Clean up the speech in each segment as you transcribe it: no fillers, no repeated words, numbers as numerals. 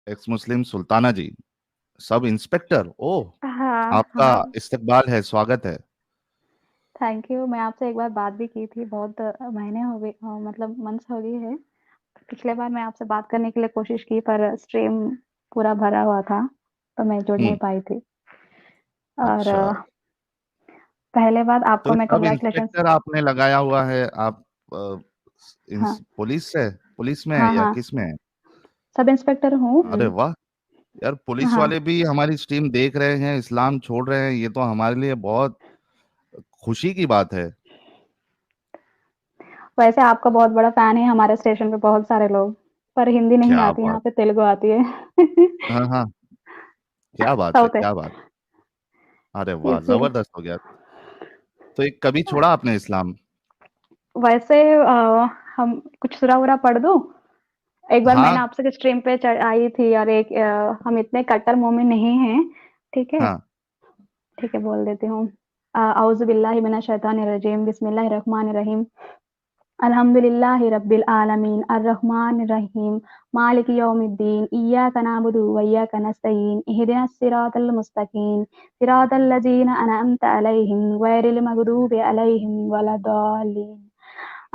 X मुस्लिम सुल्ताना जी, sub inspector, ओह, हाँ आपका हाँ। इस्तकबाल है, स्वागत है। Thank you. मैं आपसे एक बार बात भी की थी, बहुत महीने हो गए, मतलब मंथ्स हो गए हैं। पिछले बार मैं आपसे बात करने के लिए कोशिश की पर स्ट्रीम पूरा भरा हुआ था, तो मैं जुड़ नहीं हम्म। पाई थी। और अच्छा, पहले बात तो आपको ये मैं सब कांग्रेचुलेशंस। इंस्पेक्टर आपने लगाया हुआ है आप? हाँ, पुलिस से, पुलिस में है हाँ, या हाँ, किस में है? सब इंस्पेक्टर हूँ। अरे वाह, यार पुलिस हाँ, वाले भी हमारी स्ट्रीम देख रहे हैं, इस्लाम छोड़ रहे हैं, ये तो हमारे लिए बहुत खुशी की बात है। वैसे आपका बहुत बड़ा फैन है हमारे स्टेशन पे बहुत सारे लोग, पर हिंदी नहीं क्या आती, यहाँ बात। पे तेलुगु आती है। हाँ हाँ, क्या बात है, साउथ है, क्या बात। अरे वाह, इसलिए। जबरदस्त हो गया। तो एक कभी छोड़ा आपने इस्लाम? वैसे हम कुछ सूरा वूरा पढ़ दूँ? एक बार मैंने हाँ आपसे स्ट्रीम पे आई थी और एक हम इतने कट्टर मोमिन नहीं हैं, ठीक है? हाँ। ठीक है, बोल देती हूँ। औज़ु बिल्लाहि मिनश शैतानिर रजीम, बिस्मिल्लाहिर रहमानिर रहीम। अल्हम्दुलिल्लाहि रब्बिल आलमीन, अर्रहमानिर रहीम, मालिकि यौमिद्दीन, इय्याका नअबुदु व इय्याका नस्तईन, इहदिनस सिरातल मुस्तकीम, सिरातल लज़ीना अनअमता अलैहिम, गैरिल मग़दूबि अलैहिम वलद्दालिन।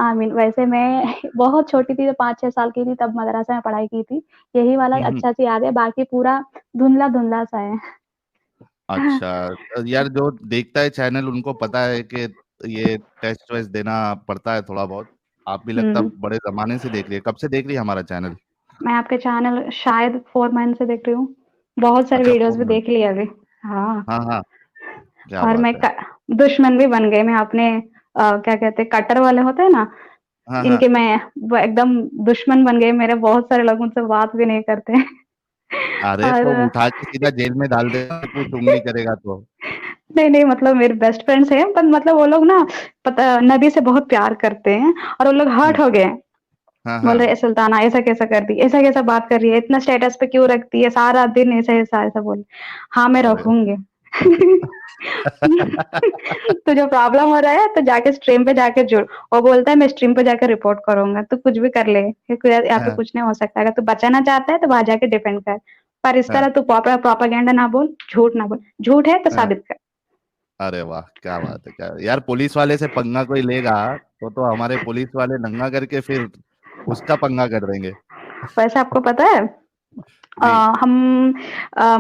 आमीन। वैसे मैं बहुत छोटी थी, तो 5-6 साल की थी, तब मदरसा में पढ़ाई की थी। यही वाला हम्म। अच्छा से याद है, बाकी पूरा धुंधला-धुंधला सा है। अच्छा, यार जो देखता है चैनल उनको पता है कि ये टेस्ट वेस्ट देना पड़ता है थोड़ा बहुत। आप भी लगता हुँ। बड़े जमाने से देख रही है, कब से देख रही है हमारा चैनल? मैं आपके चैनल शायद 4 मंथ से देख रही हूँ। बहुत सारे अच्छा, वीडियोज़ फोन भी में। देख लिए अभी। हाँ, हाँ हाँ, क्या और बात मैं है। क दुश्मन भी बन गए। मैं अपने क्या कहते हैं कट्टर वाले होते हैं ना, हाँ हाँ। इनके मैं वो एकदम दुश्मन बन गए। मेरे बहुत सारे लोग मुझसे बात भी नहीं करते। अरे तो और उठा के सीधा जेल में डाल दे, कुछ उंगली करेगा तो। नहीं, नहीं, मतलब मेरे बेस्ट फ्रेंड्स हैं, पर मतलब वो लोग ना पता नबी से बहुत प्यार करते हैं और वो लोग हर्ट हम्म। हो गए हैं। हाँ बोल हाँ। रहे सुल्ताना ऐसा कैसा कर दी, ऐसा कैसा बात कर रही है, इतना स्टेटस पे क्यों रखती है सारा दिन, ऐसा ऐसा ऐसा बोल। हाँ, मैं अरे रखूंगी। तो जो प्रॉब्लम हो रहा है तो जाके स्ट्रीम पे जाके जुड़। वो बोलता है मैं स्ट्रीम पे जाकर रिपोर्ट करूंगा, तू कुछ भी कर ले, यहाँ पे हाँ कुछ नहीं हो सकता। अगर तू बचाना चाहता है तो वहां जाके डिफेंड कर, पर इस हाँ तरह तू प्रोपागेंडा ना बोल, झूठ ना बोल, झूठ है तो हाँ। साबित कर। अरे वाह, क्या बात है, क्या यार, पुलिस वाले से पंगा कोई लेगा तो हमारे पुलिस वाले नंगा करके फिर उसका पंगा कर देंगे। वैसे आपको पता है अ, जी। हम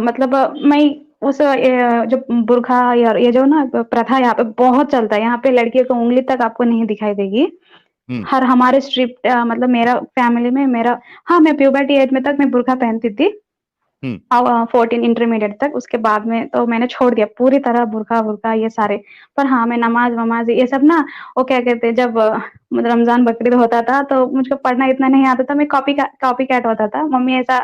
मतलब मैं उस जो बुरखा या ये जो ना प्रथा यहाँ पे बहुत चलता है, यहाँ पे लड़कियों को उंगली तक आपको नहीं दिखाई देगी। हम्म हर हमारे स्ट्रिप मतलब मेरा फैमिली में मेरा, हाँ मैं प्यूबर्टी एज में तक मैं बुरखा पहनती थी। हम्म 14 इंटरमीडिएट तक, उसके बाद में तो मैंने छोड़ दिया पूरी तरह बुरखा वुरखा ये सारे। पर हाँ, मैं नमाज वमाज ये सब ना, वो क्या कहते हैं जब मतलब रमजान बकरीद होता था तो मुझको पढ़ना इतना नहीं आता था, मैं कॉपी कैट होता था। मम्मी ऐसा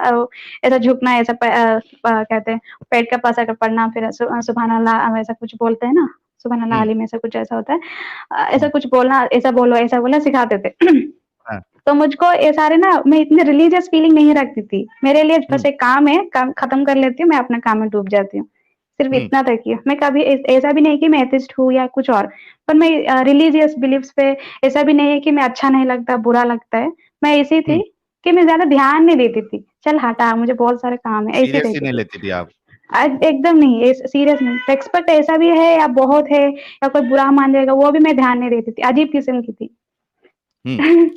ऐसा झुकना, ऐसा कहते हैं पेट का पासा कर पढ़ना, फिर सुबहान अल्लाह ऐसा कुछ बोलते हैं ना, सुबहान अल्लाह हम्म अली में ऐसा कुछ ऐसा होता है। ऐसा हम्म। कुछ बोलना, ऐसा बोलना सिखाते थे। हाँ। तो मुझको ये सारे ना, मैं इतनी रिलीजियस फीलिंग नहीं रखती थी। मेरे लिए बस हम्म एक काम है, काम खत्म कर लेती हूँ, मैं अपने काम में डूब जाती हूँ। सिर्फ हम्म इतना तक ही है। मैं कभी ऐसा भी नहीं कि मैं एथिस्ट हूँ या कुछ और, पर मैं रिलीजियस बिलीफ्स पे, ऐसा भी नहीं है कि मैं अच्छा नहीं लगता, बुरा लगता है। मैं ऐसी थी हम्म। कि मैं ज़्यादा ध्यान नहीं देती थी। चल हटा, मुझे बहुत सारे काम है, ऐसी सीरियसली रहती नहीं थी। लेती थी आप? एकदम नहीं, सीरियस नहीं। रिस्पेक्ट ऐसा भी है या बहुत है या कोई बुरा मान जाएगा, वो भी मैं ध्यान नहीं देती थी। अजीब किस्म की थी। हम्म।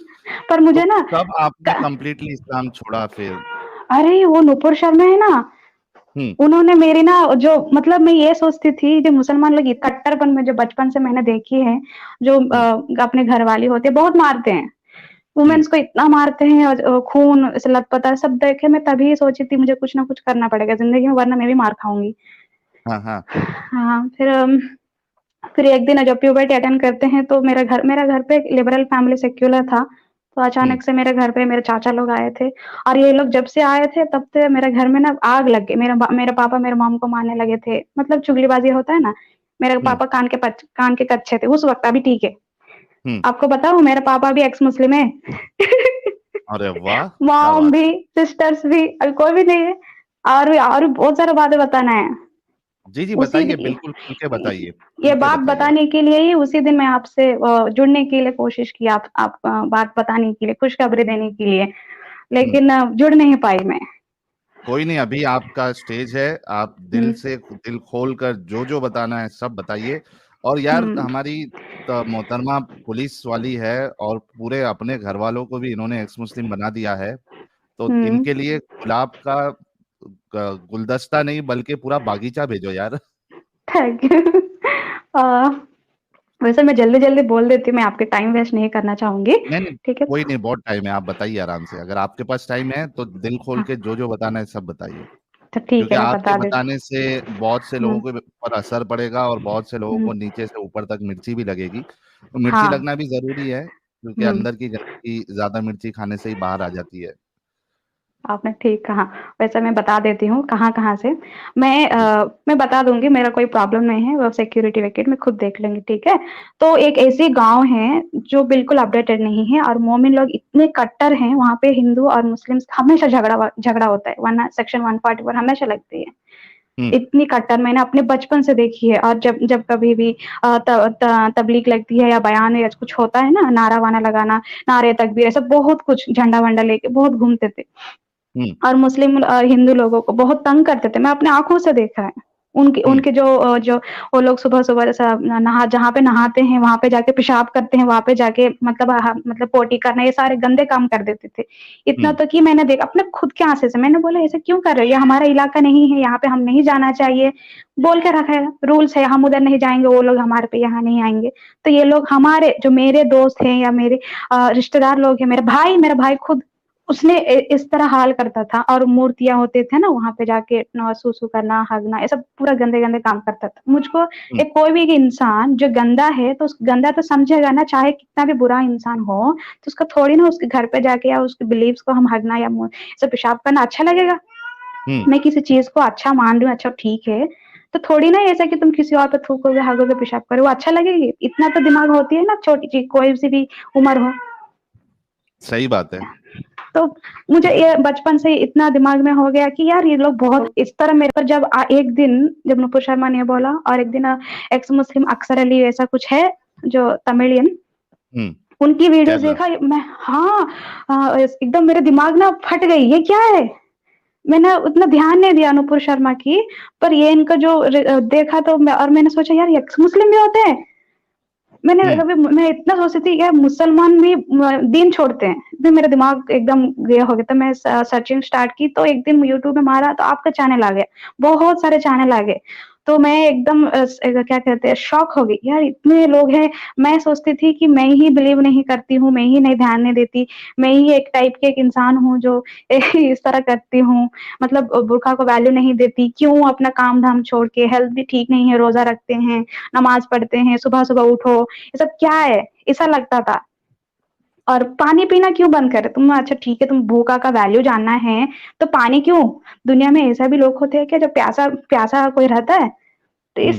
पर तो मुझे ना कब आपने क कंप्लीटली इस्लाम छोड़ा फिर? अरे वो नुपुर शर्मा है ना, हम्म उन्होंने मेरी ना जो मतलब मैं ये सोचती थी जो मुसलमान लोग कट्टरपन में जो बचपन से मैंने देखी है, जो हम्म अपने घर वाली होती है बहुत मारते हैं, हम्म। वुमेन्स को इतना मारते हैं और खून से लथपथ है सब देखे। मैं तभी सोची थी मुझे कुछ ना कुछ करना पड़ेगा जिंदगी में, वरना मैं भी मार खाऊंगी। हाँ हाँ। हाँ, फिर एक दिन जब प्यूबर्टी अटेंड करते हैं तो मेरा घर पे लिबरल फैमिली सेक्युलर था। तो हम्म अचानक से मेरे घर पे मेरे चाचा लोग आए थे और ये लोग जब से आए थे तब से मेरे घर में ना आग लग गई। मेरे पापा मेरे मॉम को मारने लगे थे, मतलब चुगलीबाजी होता है ना। मेरे हम्म पापा कान के कच्चे थे उस वक्त, अभी ठीक है। हम्म। आपको बताऊं मेरे पापा भी एक्स मुस्लिम है। अरे वाह, क्या मॉम बात। भी, सिस्टर्स भी, अभी कोई भी नहीं है। और भी बहुत सारा बातें बताना है। जी जी, उसी बताइए, दि बिल्कुल खुल के बताइए, खुल ये के बात बताइए। बताने के लिए ही उसी दिन मैं आपसे जुड़ने के लिए कोशिश की, आप बात बताने के लिए, खुशखबरी देने के लिए, हम्म। लेकिन जुड़ नहीं पाई मैं। कोई नहीं, अभी आपका स्टेज है, आप दिल से दिल खोल कर जो जो बताना है सब बताइए। और यार हमारी मोहतरमा पुलिस वाली है और पूरे अपने घर वालों को भी इन्होंने एक्स मुस्लिम बना दिया है, तो इनके लिए गुलाब का गुलदस्ता नहीं बल्कि पूरा बागीचा भेजो यार। Thank you. वैसे मैं जल्दी जल्दी बोल देती हूँ, मैं आपके टाइम वेस्ट नहीं करना चाहूंगी। नहीं नहीं, ठीक है। कोई नहीं, बहुत टाइम है, आप बताइए आराम से, अगर आपके पास टाइम है तो दिल खोल हाँ, के जो जो बताना है सब बताइए। तो ठीक क्योंकि है, मैं आपके बता देती बताने से बहुत से हूँ। लोगों के ऊपर असर पड़ेगा और बहुत से लोगों को हम्म, नीचे से ऊपर तक मिर्ची भी लगेगी, तो मिर्ची हाँ। लगना भी जरूरी है, क्योंकि हम्म, अंदर की गंदगी ज्यादा मिर्ची खाने से ही बाहर आ जाती है। आपने ठीक कहा। वैसे मैं बता देती हूँ कहाँ-कहाँ से। जी। मैं बता दूँगी, मेरा कोई प्रॉब्लम नहीं है, वो सिक्योरिटी विकेट में खुद देख लेंगे, ठीक है? तो एक ऐसी गाँव है जो बिल्कुल अपडेटेड नहीं है और मोमिन लोग इतने कट्टर हैं, वहाँ पे हिंदू और मुस्लिम्स हमेशा झगड़ा होता है, वरना सेक्शन 144 हमेशा लगती है। हम्म। इतनी कट्टर मैंने अपने बचपन से देखी है और जब जब कभी भी तबलीग लगती है या बयान या कुछ होता है ना, नारा वाना लगाना, नारे तकबीर, ऐसा बहुत कुछ झंडा वंडा लेके बहुत घूमते थे। हम्म। और मुस्लिम हिंदू लोगों को बहुत तंग करते थे, मैं अपने आंखों से देखा है। उनके हम्म। उनके जो वो लोग सुबह सुबह जैसा नहा जहाँ पे नहाते हैं वहां पे जाके पेशाब करते हैं, वहां पे जाके मतलब पोटी करना, ये सारे गंदे काम कर देते थे। इतना हम्म। तो कि मैंने देखा अपने खुद के आंखें से, मैंने बोला ऐसे क्यों कर रहे हो, ये हमारा इलाका नहीं है, यहाँ पे हम नहीं जाना चाहिए, बोल के रखा है, रूल्स है, हम उधर नहीं जाएंगे, वो लोग हमारे पे यहाँ नहीं आएंगे। तो ये लोग हमारे जो मेरे दोस्त हैं या मेरे रिश्तेदार लोग हैं, मेरा भाई खुद उसने इस तरह हाल करता था और मूर्तियां होते थे ना वहां पे जाके सूसू करना, हगना, ये सब पूरा गंदे गंदे काम करता था। मुझको हम्म। एक कोई भी इंसान जो गंदा है तो उस गंदा तो समझेगा ना, चाहे कितना भी बुरा इंसान हो, तो उसका थोड़ी ना उसके घर पे जाके या उसके बिलीव्स को हम हगना या सब पेशाब करना अच्छा लगेगा। हम्म। मैं किसी चीज को अच्छा मान रही हूँ, अच्छा ठीक है, तो थोड़ी ना ऐसा कि तुम किसी और पे थूकोगे, हगोगे, पेशाब करोगे, वो अच्छा लगेगी? इतना तो दिमाग होती है ना, छोटी चीज कोई सी भी उम्र हो। सही बात है। तो मुझे ये बचपन से इतना दिमाग में हो गया कि यार ये लोग बहुत इस तरह मेरे पर जब एक दिन जब नुपुर शर्मा ने बोला और एक दिन एक्स मुस्लिम अक्सर अली ऐसा कुछ है जो तमिलियन, हम्म। उनकी वीडियोस केरला। देखा मैं। हाँ, एकदम मेरे दिमाग ना फट गई, ये क्या है। मैंने उतना ध्यान नहीं दिया नुपुर शर्मा की, पर ये इनका जो देखा तो और मैंने सोचा यार एक्स मुस्लिम भी होते हैं। हम्म। मैं इतना सोचती थी यार मुसलमान भी दीन छोड़ते हैं, तो मेरा दिमाग एकदम गया हो गया। तो मैं सर्चिंग स्टार्ट की, तो एक दिन यूट्यूब में मारा तो आपका चैनल आ गया, बहुत सारे चैनल आ गए। तो मैं एकदम क्या कहते हैं, शॉक हो गई, यार इतने लोग हैं। मैं सोचती थी कि मैं ही बिलीव नहीं करती हूँ, मैं ही नहीं ध्यान नहीं देती, मैं ही एक टाइप के एक इंसान हूँ जो इस तरह करती हूँ, मतलब बुर्का को वैल्यू नहीं देती, क्यों अपना काम धाम छोड़ के, हेल्थ भी ठीक नहीं है, रोजा रखते हैं, नमाज पढ़ते हैं, सुबह सुबह उठो, ये सब क्या है, ऐसा लगता था। और पानी पीना क्यों बंद करे तुम, अच्छा ठीक है तुम भूखा का वैल्यू जानना है तो पानी क्यों, दुनिया में ऐसा भी लोग होते हैं क्या जब प्यासा प्यासा कोई रहता है। तो हम्म।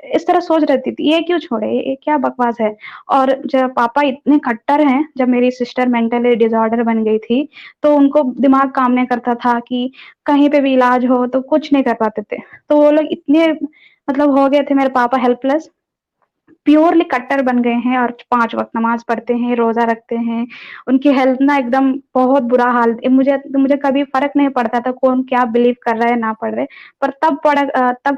इस तरह सोच रहती थी, ये क्यों छोड़े, ये क्या बकवास है। और जब पापा इतने कट्टर हैं, जब मेरी सिस्टर मेंटली डिसऑर्डर बन गई थी तो उनको दिमाग काम नहीं करता था कि कहीं पे भी इलाज हो तो कुछ नहीं कर पाते थे। तो वो लोग इतने मतलब हो गए थे मेरे पापा हेल्पलेस, प्योरली कट्टर बन गए हैं और 5 वक़्त नमाज़ पढ़ते हैं, रोज़ा रखते हैं। उनकी हेल्थ ना एकदम बहुत बुरा हाल, मुझे कभी फ़र्क नहीं पड़ता था कौन क्या बिलीव कर रहा है, ना पढ़ रहे। पर तब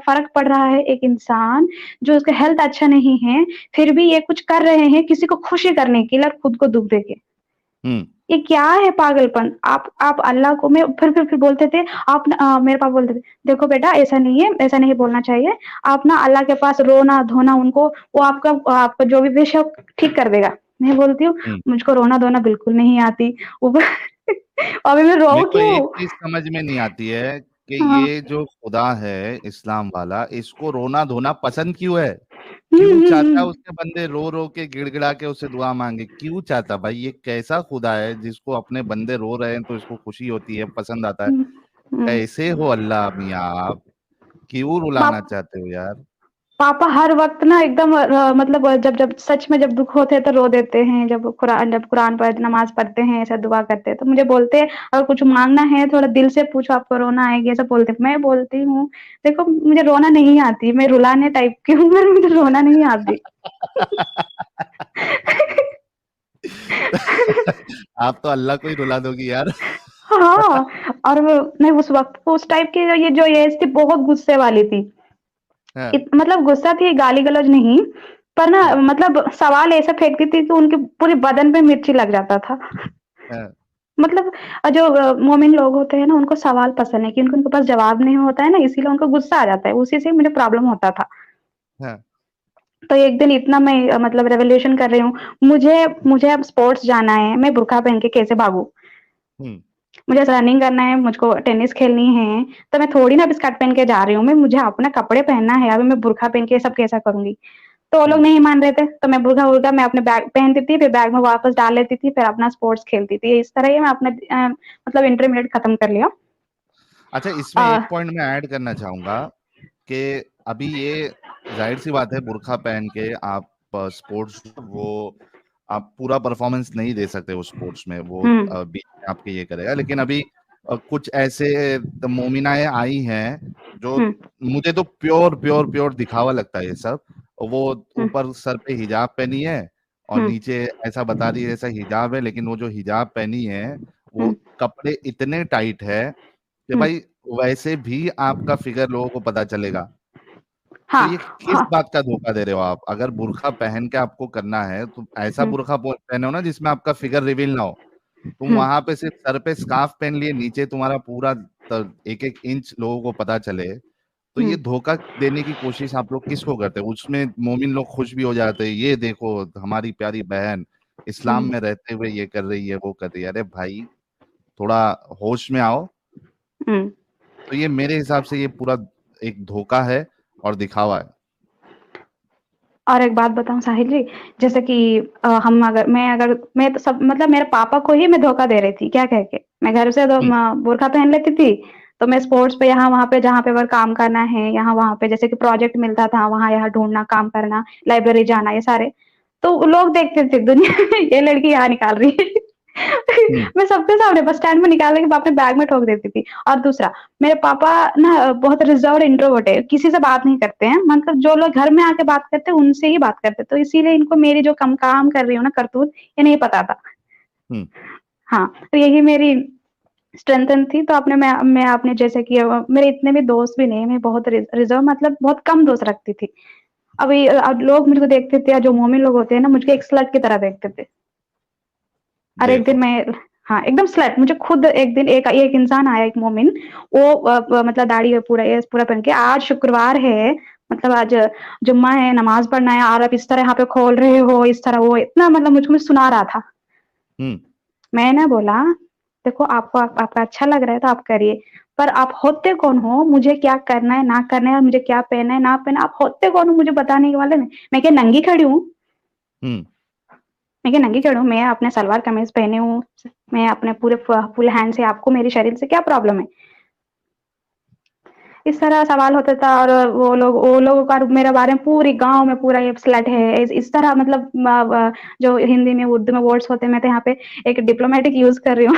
फ़र्क पड़ रहा है एक इंसान जो उसका हेल्थ अच्छा नहीं है, फिर भी ये कुछ कर रहे हैं किसी को खुशी करने के लिए और खुद को दुःख देके। हम्म। ये क्या है पागलपन? आप अल्लाह को मैं फिर बोलते थे, मेरे पापा बोलते थे, "देखो बेटा ऐसा नहीं है, ऐसा नहीं बोलना चाहिए। आप ना अल्लाह के पास रोना-धोना उनको, वो आपका जो भी विश है वो ठीक कर देगा।" मैं बोलती हूँ, हम्म। मुझको रोना-धोना बिल्कुल नहीं आती। ऊपर अभी मैं मेरे रोऊँ को एक क्यों? चीज समझ में नहीं आती है कि हाँ। ये जो खुदा है इस्लाम वाला, इसको रोना धोना पसंद क्यों है? हुँ, क्यों हुँ, चाहता है हुँ। उसके बंदे रो रो के गिड़गिड़ा के उससे दुआ मांगे? क्यों चाहता भाई? ये कैसा खुदा है जिसको अपने बंदे रो रहे हैं तो इसको खुशी होती है, पसंद आता है? हुँ, हुँ। कैसे हो अल्लाह मियाँ आप? क्यों रुलाना पाप चाहते हो यार? पापा हर वक़्त ना एकदम मतलब जब सच में जब दुःख होते हैं तो रो देते हैं, जब कुरान पर नमाज़ पढ़ते हैं, ऐसा दुआ करते हैं, तो मुझे बोलते हैं अगर कुछ माँगना है थोड़ा दिल से पूछो, आपको रोना आएगी, ऐसा बोलते हैं। मैं बोलती हूँ, देखो मुझे रोना नहीं आती, मैं रुलाने टाइप की हूँ, पर मुझे रोना नहीं आती। आप तो अल्लाह को ही रुला दोगी यार। हाँ, और मैं उस वक़्त उस टाइप की ये जो एज थी बहुत गुस्से वाली थी। हाँ, मतलब गुस्सा थी, गाली-गलौज नहीं, पर ना हाँ, मतलब सवाल ऐसे फेंकती थी कि उनके पूरे बदन पे मिर्ची लग जाता था। हाँ, मतलब जो मोमिन लोग होते हैं ना, उनको सवाल पसंद है क्योंकि उनके पास जवाब नहीं होता है ना, इसीलिए उनको गुस्सा आ जाता है, उसी से मुझे प्रॉब्लम होता था। हाँ, तो एक दिन इतना मैं मतलब रेवोल्यूशन कर रही हूँ, मुझे अब स्पोर्ट्स जाना है, मैं बुर्का पहन के कैसे भागूँ? हुँ, मुझे रनिंग करना है, मुझको टेनिस खेलनी है, तो मैं थोड़ी ना अब स्कर्ट पहन के जा रही हूँ, मुझे अपना कपड़े पहनना है, अभी मैं बुर्का पहन के ये सब कैसा करूँगी? तो वो लोग हुँ। नहीं मान रहे थे, तो मैं बुर्का-वुर्का मैं अपने बैग पहनती थी, फिर बैग में वापस डाल लेती थी, फिर अपना स्पोर्ट्स खेलती थी। इस तरह ही मैं अपना मतलब इंटरमीडिएट खत्म कर लिया। अच्छा, अ, इसमें एक पॉइंट मैं ऐड करना चाहूँगा कि अभी ये ज़ाहिर-सी बात है, बुर्का पहन के आप स्पोर्ट्स वो आप पूरा परफॉर्मेंस नहीं दे सकते उस स्पोर्ट्स में, वो हुँ, बीच में आपके ये करेगा। लेकिन अभी कुछ ऐसे मोमिनाएँ आई हैं, जो हुँ, मुझे तो प्योर दिखावा लगता है ये सब। वो हुँ, ऊपर सर पे हिजाब पहनी है और हुँ, नीचे ऐसा बता रही है जैसा हिजाब है, लेकिन वो जो हिजाब पहनी है, वो हुँ, कपड़े इतने टाइट है कि हुँ। भाई वैसे भी आपका फिगर लोगों को पता चलेगा। तो हाँ, ये किस हाँ। बात का धोखा दे रहे हो आप? अगर बुर्का पहन के आपको करना है तो ऐसा हुँ, बुर्का पहनो ना जिसमें आपका फिगर रिवील ना हो। तुम हुँ, वहां पे सिर्फ सर पे स्कार्फ पहन लिए, नीचे तुम्हारा पूरा एक एक इंच लोगों को पता चले। तो हुँ, ये धोखा देने की कोशिश आप लोग किसको करते हैं? उसमें मोमिन लोग खुश भी हो जाते हैं, ये देखो हमारी प्यारी बहन इस्लाम हुँ, में रहते हुए ये कर रही है, वो कर रही है। अरे भाई, थोड़ा होश में आओ। हुँ। तो ये मेरे हिसाब से ये पूरा एक धोखा है और दिखावा है। और एक बात बताऊँ साहिल जी, जैसे कि हम अगर मैं तो सब मतलब मेरे पापा को ही मैं धोखा दे रही थी, क्या कह के? मैं घर से तो हम्म, बुर्का पहन लेती थी, तो मैं स्पोर्ट्स पे यहाँ-वहाँ पे जहाँ पे अगर काम करना है, यहाँ-वहाँ पे जैसे कि प्रोजेक्ट मिलता था, वहाँ-यहाँ ढूँढना, काम करना, लाइब्रेरी जाना, ये सारे। तो लोग देखते थे दुनिया ये लड़की यहाँ निकाल रही है। हम्म, मैं सबके सामने बस स्टैंड में निकाल के अपने बैग में ठोक देती थी। और दूसरा, मेरे पापा ना बहुत रिज़र्व्ड इंट्रोवर्ट है, किसी से बात नहीं करते हैं, मतलब जो लोग घर में आके बात करते हैं, उनसे ही बात करते हैं। तो इसीलिए इनको मेरी जो कम काम कर रही हूँ ना करतूत, ये नहीं पता था। हम्म। हाँ, तो यही मेरी स्ट्रेंथ थी, तो मैं आपने जैसे कि मेरे इतने भी दोस्त भी नहीं है, मैं बहुत रिज़र्व मतलब बहुत कम दोस्त रखती थी। अब लोग मुझको देखते थे, जो मोमिन लोग होते हैं ना, मुझको एक स्लट की तरह देखते थे। और एक दिन देखो। मैं हाँ, एकदम स्लट मुझे खुद एक दिन एक एक इंसान आया, एक मोमिन, वो मतलब दाढ़ी है पूरा ये पूरा पहन के, आज शुक्रवार है, मतलब आज जुम्मा है, नमाज़ पढ़ना है और आप इस तरह यहाँ पे खोल रहे हो, इस तरह वो इतना मतलब मुझको सुना रहा था। हम्म, मैंने बोला, देखो आपको आपका अच्छा लग रहा है तो आप करिए, पर आप होते कौन हो? मुझे क्या करना है, ना करना है, मुझे क्या पहनना है, ना पहनना है, आप होते कौन हो मुझे बताने वाले में? मैं क्या नंगी खड़ी हूँ? हम्म। मैं क्या नंगी खड़ी हूँ? मैं अपने सलवार कमीज़ पहनी हूँ, मैं अपने पूरे फुल हैंड से आपको मेरे शरीर से क्या प्रॉब्लम है? इस तरह सवाल होता था और वो लोगों का मेरे बारे में पूरे गाँव में पूरा ये स्लट है, इस तरह मतलब जो हिंदी में, उर्दू में वर्ड्स होते हैं, मैं तो यहाँ पे एक डिप्लोमैटिक यूज़ कर रही हूँ।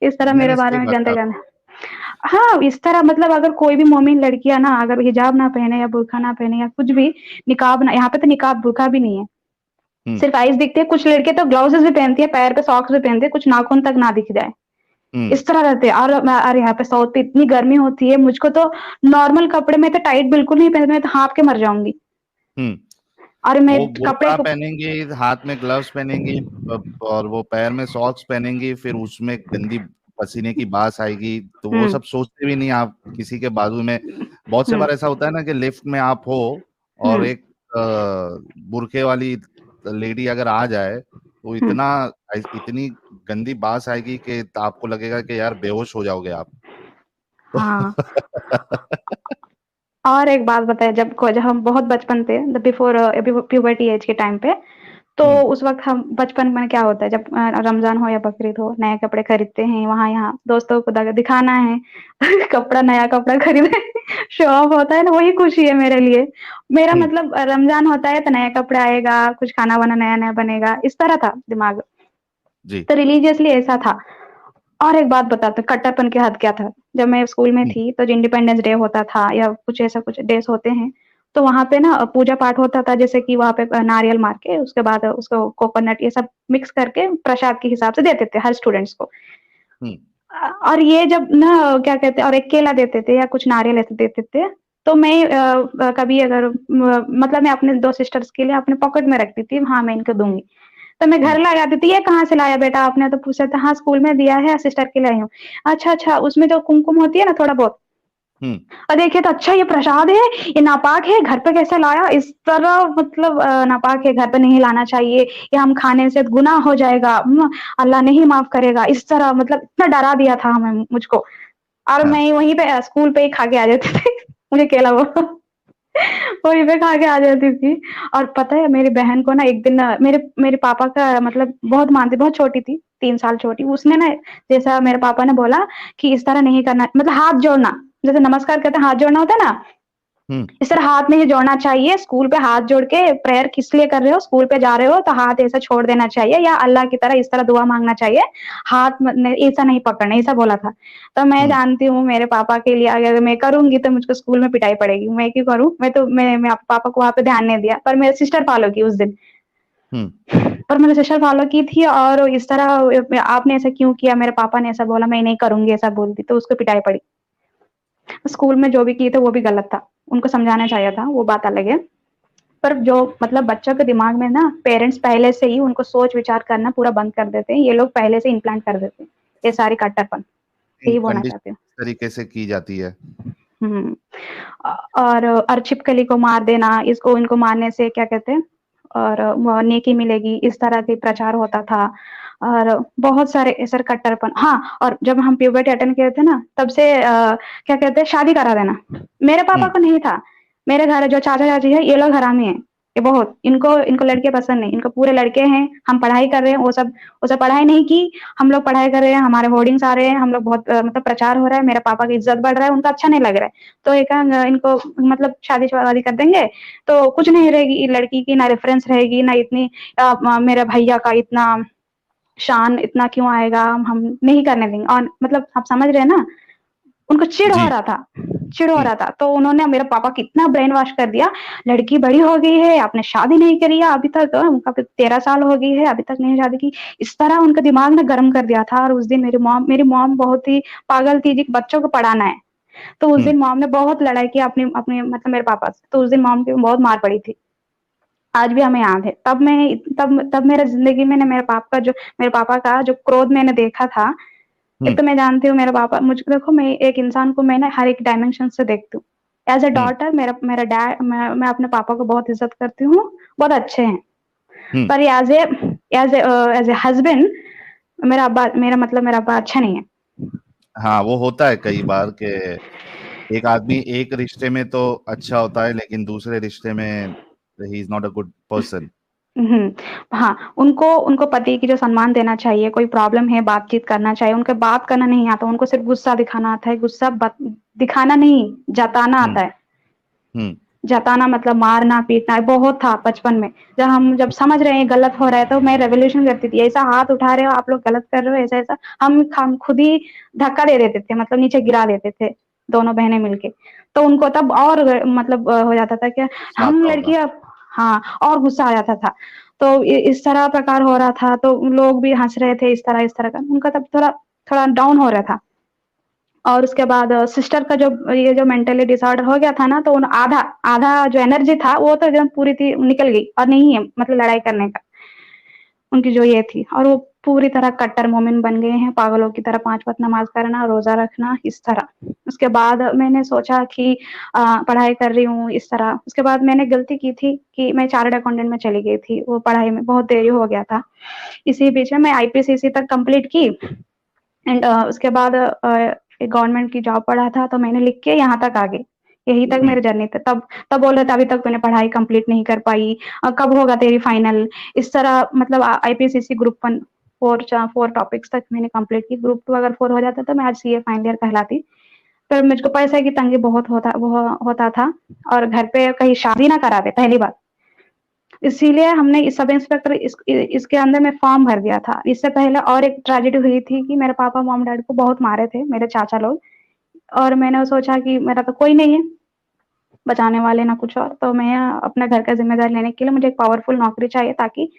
इस तरह नहीं, मेरे नहीं, बारे सही में बात है गंदे-गंदे आपकी। हाँ, इस तरह मतलब अगर कोई भी मोमिन लड़कियाँ ना अगर हिजाब ना पहने या बुर्का ना पहने या कुछ भी, निकाब ना यहाँ पे तो निकाब, बुर्का भी नहीं है। हम्म, सिर्फ़ आईज़ दिखती है, कुछ लड़कियाँ तो ग्लव्स भी पहनती है, पैर पे सॉक्स भी पहनती है, कुछ नाखून तक ना दिख जाए। हम्म, इस तरह रहते हैं और यहाँ पे साउथ पे इतनी गर्मी होती है, मुझको तो नॉर्मल कपड़े में तो टाइट बिल्कुल नहीं पहनते, मैं तो हाँफ के मर जाऊँगी। हम्म। और मैं वो कपड़े बुर्का को पहनेंगी, हाथ में ग्लव्स पहनेंगी, और वो पैर में सॉक्स पहनेंगी, फिर उसमें गंदी पसीने की बास आएगी, तो वो हुँ, सब सोचते भी नहीं आप किसी के बाजू में। बहुत से हुँ, बार ऐसा होता है ना कि लिफ्ट में आप हो और हुँ, एक बुरखे वाली लेडी अगर आ जाए, तो हुँ, इतनी गंदी बास आएगी कि आपको लगेगा कि यार बेहोश हो जाओगे आप। हाँ। और एक बात बताएँ, जब हम बहुत बचपन थे, द बिफोर प्यूबर्टी एज के टाइम पे, तो हम्म, उस वक़्त हम बचपन में क्या होता है जब रमज़ान हो या बकरीद हो, नए कपड़े खरीदते हैं, वहाँ-यहाँ दोस्तों को दिखाना है, कपड़ा नया कपड़ा खरीदे, शो ऑफ होता है ना, वही खुशी है मेरे लिए। मेरा हम्म, मतलब रमज़ान होता है तो नया कपड़ा आएगा, कुछ खाना-वाना नया-नया बनेगा, इस तरह था दिमाग। जी। तो रिलीजियसली ऐसा था। और एक बात बताती हूँ, कट्टरपन की हद क्या था। जब मैं स्कूल में हम्म, थी, तो जो इंडिपेंडेंस डे होता था या कुछ ऐसा कुछ डेज़ होते हैं, तो वहाँ पे ना पूजा-पाठ होता था, जैसे कि वहाँ पे नारियल मार के, उसके बाद उसको कोकोनट ये सब मिक्स करके प्रसाद के हिसाब से देते थे हर स्टूडेंट्स को। हम्म, और ये जब ना क्या कहते हैं, और एक केला देते थे या कुछ नारियल ऐसे देते थे, तो मैं कभी अगर मतलब मैं अपने 2 सिस्टर्स के लिए अपने पॉकेट में रखती थी, हाँ, मैं इनको दूँगी। तो मैं घर हम्म, ला आती थी, "ये कहाँ से लाया बेटा आपने?" तो पूछा था, "हाँ, स्कूल में दिया है, सिस्टर के लिए आई हूँ।" "अच्छा, अच्छा, उसमें जो कुमकुम होती है ना थोड़ा बहुत, हम्म, और देखिए तो अच्छा ये प्रसाद है, ये नापाक है, घर पे कैसे लाया?" इस तरह मतलब नापाक है, घर पे नहीं लाना चाहिए, ये हम खाने से गुनाह हो जाएगा, अल्लाह नहीं माफ़ करेगा, इस तरह मतलब इतना डरा दिया था हमें मुझको। और हाँ, मैं वहीं पे स्कूल पे ही खा के आ जाती थी मुझे केला वो वहीं पे खा के आ जाती थी। और पता है मेरी बहन को ना एक दिन मेरे मेरे पापा का मतलब बहुत मानती, बहुत छोटी थी, 3 साल छोटी, उसने ना जैसा मेरे पापा ने बोला कि इस तरह नहीं करना, मतलब हाथ जोड़ना, जैसे नमस्कार कहते हैं हाथ जोड़ना होता है ना, हम्म, इस तरह हाथ नहीं जोड़ना चाहिए। स्कूल पे हाथ जोड़ के प्रेयर किस लिए कर रहे हो? स्कूल पे जा रहे हो तो हाथ ऐसा छोड़ देना चाहिए, या अल्लाह की तरह इस तरह दुआ माँगना चाहिए। हाथ ऐसा नहीं पकड़ना, ऐसा बोला था। तो मैं हम्म, जानती हूँ मेरे पापा के लिए अगर मैं करूँगी तो मुझको स्कूल में पिटाई पड़ेगी। मैं क्यों करूँ? मैं पापा को वहाँ पे ध्यान नहीं दिया, पर मेरी सिस्टर फ़ॉलो की उस दिन। हम्म, पर मेरी सिस्टर फ़ॉलो की थी, और इस तरह आपने ऐसा क्यों किया? मेरे पापा ने ऐसा बोला, मैं नहीं करूँगी ऐसा बोलती, तो उसको पिटाई पड़ी। स्कूल में जो भी किए थे वो भी गलत था। उनको समझाना चाहिए था, वो बात अलग है। पर जो मतलब बच्चों के दिमाग में ना पेरेंट्स पहले से ही उनको सोच विचार करना पूरा बंद कर देते हैं, ये लोग पहले से इम्प्लांट कर देते हैं, ये सारी कट्टरपन, यही बोलना कंडीशन चाहती हूँ। इस तरीके से की जाती है। हम्म। और छिपकली को मार देना, इसको इनको मारने से क्या कहते हैं, और नेकी मिलेगी, इस तरह के प्रचार होता था। और बहुत सारे ऐसे कट्टरपन, हाँ, और जब हम प्यूबर्टी अटेंड किए थे ना तब से क्या कहते हैं शादी करा देना, मेरे पापा हम्म, को नहीं था। मेरे घर जो चाचा चाची है ये लोग हरामी है, ये बहुत, इनको इनको लड़के पसंद नहीं, इनको पूरे लड़के हैं। हम पढ़ाई कर रहे हैं, वो सब पढ़ाई नहीं की, हम लोग पढ़ाई कर रहे हैं, हमारे होर्डिंग्स आ रहे हैं, हम लोग बहुत मतलब प्रचार हो रहा है, मेरे पापा की इज्जत बढ़ रहा है, उनको अच्छा नहीं लग रहा है। तो एक इनको मतलब शादी कर देंगे तो कुछ नहीं रहेगी लड़की की, ना रेफरेंस रहेगी, ना इतनी मेरे भैया का इतना शान इतना क्यों आएगा, हम नहीं करने देंगे। और मतलब आप समझ रहे हैं ना, उनको चिढ़ हो जी। रहा था, चिढ़ हो हम्म, रहा था। तो उन्होंने मेरे पापा को इतना ब्रेन वॉश कर दिया, लड़की बड़ी हो गई है, आपने शादी नहीं करी है अभी तक, उनका 13 साल हो गई है, अभी तक नहीं शादी की। इस तरह उनका दिमाग ने गर्म कर दिया था। और उस दिन मेरी मॉम बहुत ही पागल थी जी, बच्चों को पढ़ाना है। तो उस हम्म, दिन मॉम ने बहुत लड़ाई की अपनी अपनी मतलब मेरे पापा से, तो उस दिन मॉम की बहुत मार पड़ी थी। आज भी हमें याद है। तब मेरे ज़िंदगी में ना मेरे पापा का जो क्रोध मैंने देखा था। एक हम्म, तो मैं जानती हूँ मेरा पापा मुझको, देखो मैं एक इंसान को मैं ना हर एक डायमेंशन से देखती हूँ। एज़ अ हम्म, डॉटर मेरा मेरा डैड मैं अपने पापा को बहुत इज़्ज़त करती हूँ, बहुत अच्छे हैं। हम्म। पर एज़ ए हस्बैंड मेरा अब्बा अच्छा नहीं है। हाँ, वो होता है कई बार कि एक आदमी एक रिश्ते में तो अच्छा होता है लेकिन दूसरे रिश्ते में he is not a good person. हुँ, हाँ, उनको उनको पति की जो सम्मान देना चाहिए, कोई प्रॉब्लम है बातचीत करना चाहिए, उनको बात करना नहीं आता, उनको सिर्फ़ गुस्सा दिखाना आता है, गुस्सा दिखाना नहीं, जताना हम्म, आता है। हम्म, जताना मतलब मारना, पीटना बहुत था बचपन में। जब समझ रहे हैं गलत हो रहा है तो मैं रेवोल्यूशन करती थी, ऐसा हाथ उठा रहे हो आप लोग गलत कर रहे हो ऐसा-ऐसा। हम खुद ही धक्का दे देते थे, मतलब नीचे गिरा देते थे, दोनों बहनें मिलके। तो उनको तब और मतलब हो जाता था कि गुस्सा हम आता होगा। लड़कियाँ, हाँ, और गुस्सा आ जाता था। तो इस तरह प्रकार हो रहा था, तो लोग भी हँस रहे थे इस तरह का। उनका तब थोड़ा थोड़ा डाउन हो रहा था। और उसके बाद सिस्टर का ये जो मेंटली डिसऑर्डर हो गया था ना, तो उन आधा आधा जो एनर्जी था वो तो एकदम पूरी थी निकल गई, और नहीं है मतलब लड़ाई करने का। उनकी जो ये थी, और वो पूरी तरह कट्टर मोमिन बन गए हैं, पागलों की तरह 5 वक़्त नमाज़ करना, रोज़ा रखना, इस तरह। उसके बाद मैंने सोचा कि पढ़ाई कर रही हूँ इस तरह। उसके बाद मैंने गलती की थी कि मैं चार्टर्ड अकाउंटेंट में चली गई थी, वो पढ़ाई में बहुत देरी हो गया था। इसी बीच में मैं आईपीसीसी तक कंप्लीट की। एंड उसके बाद एक गवर्नमेंट की जॉब पड़ा था, तो मैंने लिख के यहाँ तक आ गई। यहीं तक हम्म, मेरी जर्नी थी। तब तब बोल रहे थे अभी तक तूने पढ़ाई कंप्लीट नहीं कर पाई, कब होगा तेरी फाइनल? इस तरह मतलब आईपीसीसी ग्रुप 1 4 टॉपिक्स तक मैंने कंप्लीट की। ग्रुप 2 अगर 4 हो जाता तो मैं आज सीए फाइनल ईयर कहलाती। पर मुझको पैसे की तंगी बहुत होता था, और घर पे कहीं शादी ना करा दे पहली बात। इसीलिए हमने इस सब इंस्पेक्टर इसके अंदर में फॉर्म भर दिया था। इससे पहले और एक ट्रेजेडी हुई थी कि मेरे पापा मॉम-डैड को बहुत मारे थे, मेरे चाचा लोग। और मैंने सोचा कि मेरा तो कोई नहीं है, बचाने वाले ना कुछ और, तो मैं अपने घर का ज़िम्मेदारी लेने के लिए मुझे एक पावरफुल नौकरी चाहिए, ताकि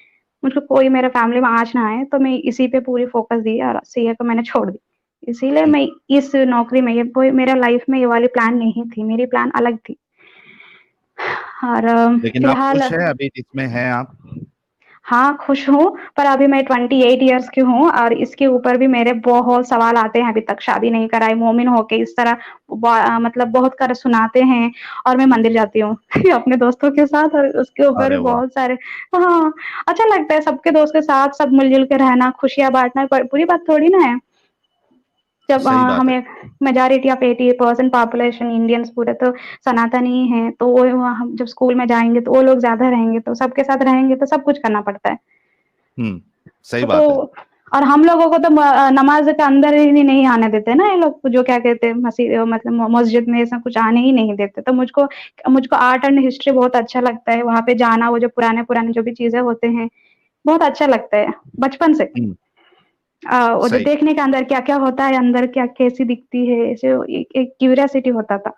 मुझको कोई मेरे फैमिली में आँच ना आए, तो मैं इसी पे पूरी फ़ोकस दी और सीए को मैंने छोड़ दी। इसीलिए हम्म। मैं इस नौकरी में, ये मेरा लाइफ में ये वाली प्लान नहीं थी, मेरी प्लान अलग थी। और लेकिन आप फिलहाल खुश हैं अभी जिसमें हैं आप? हाँ, खुश हूँ, पर अभी मैं 28 इयर्स की हूँ और इसके ऊपर भी मेरे बहुत सवाल आते हैं, अभी तक शादी नहीं कराई, मोमिन होके इस तरह मतलब बहुत कर सुनाते हैं, और मैं मंदिर जाती हूँ अपने दोस्तों के साथ, और उसके ऊपर अरे भी वाह, बहुत सारे। हाँ, अच्छा लगता है सबके दोस्त के साथ सब मिल-जुल के रहना, खुशियाँ बाँटना, पर बुरी बात थोड़ी ना है। जब सही बात है। हमें मेजॉरिटी ऑफ 80% पॉपुलेशन इंडियंस पूरे तो सनातनी हैं, तो वो हम जब स्कूल में जाएँगे तो वो लोग ज़्यादा रहेंगे, तो सबके साथ रहेंगे तो सब कुछ करना पड़ता है। सही तो बात है। और हम लोगों को तो नमाज के अंदर ही नहीं आने देते ना ये लोग, जो क्या कहते हैं मसीह मतलब मस्जिद में ऐसा कुछ आने ही नहीं देते। तो मुझको मुझको आर्ट एंड हिस्ट्री बहुत अच्छा लगता है, वहाँ पे जाना, वो जो पुराने-पुराने जो भी चीज़ें होते हैं, बहुत अच्छा लगता है, बचपन से। हम्म। वो जो सही। देखने के अंदर क्या-क्या होता है, अंदर क्या कैसी दिखती है, ऐसे एक एक क्यूरियोसिटी होता था।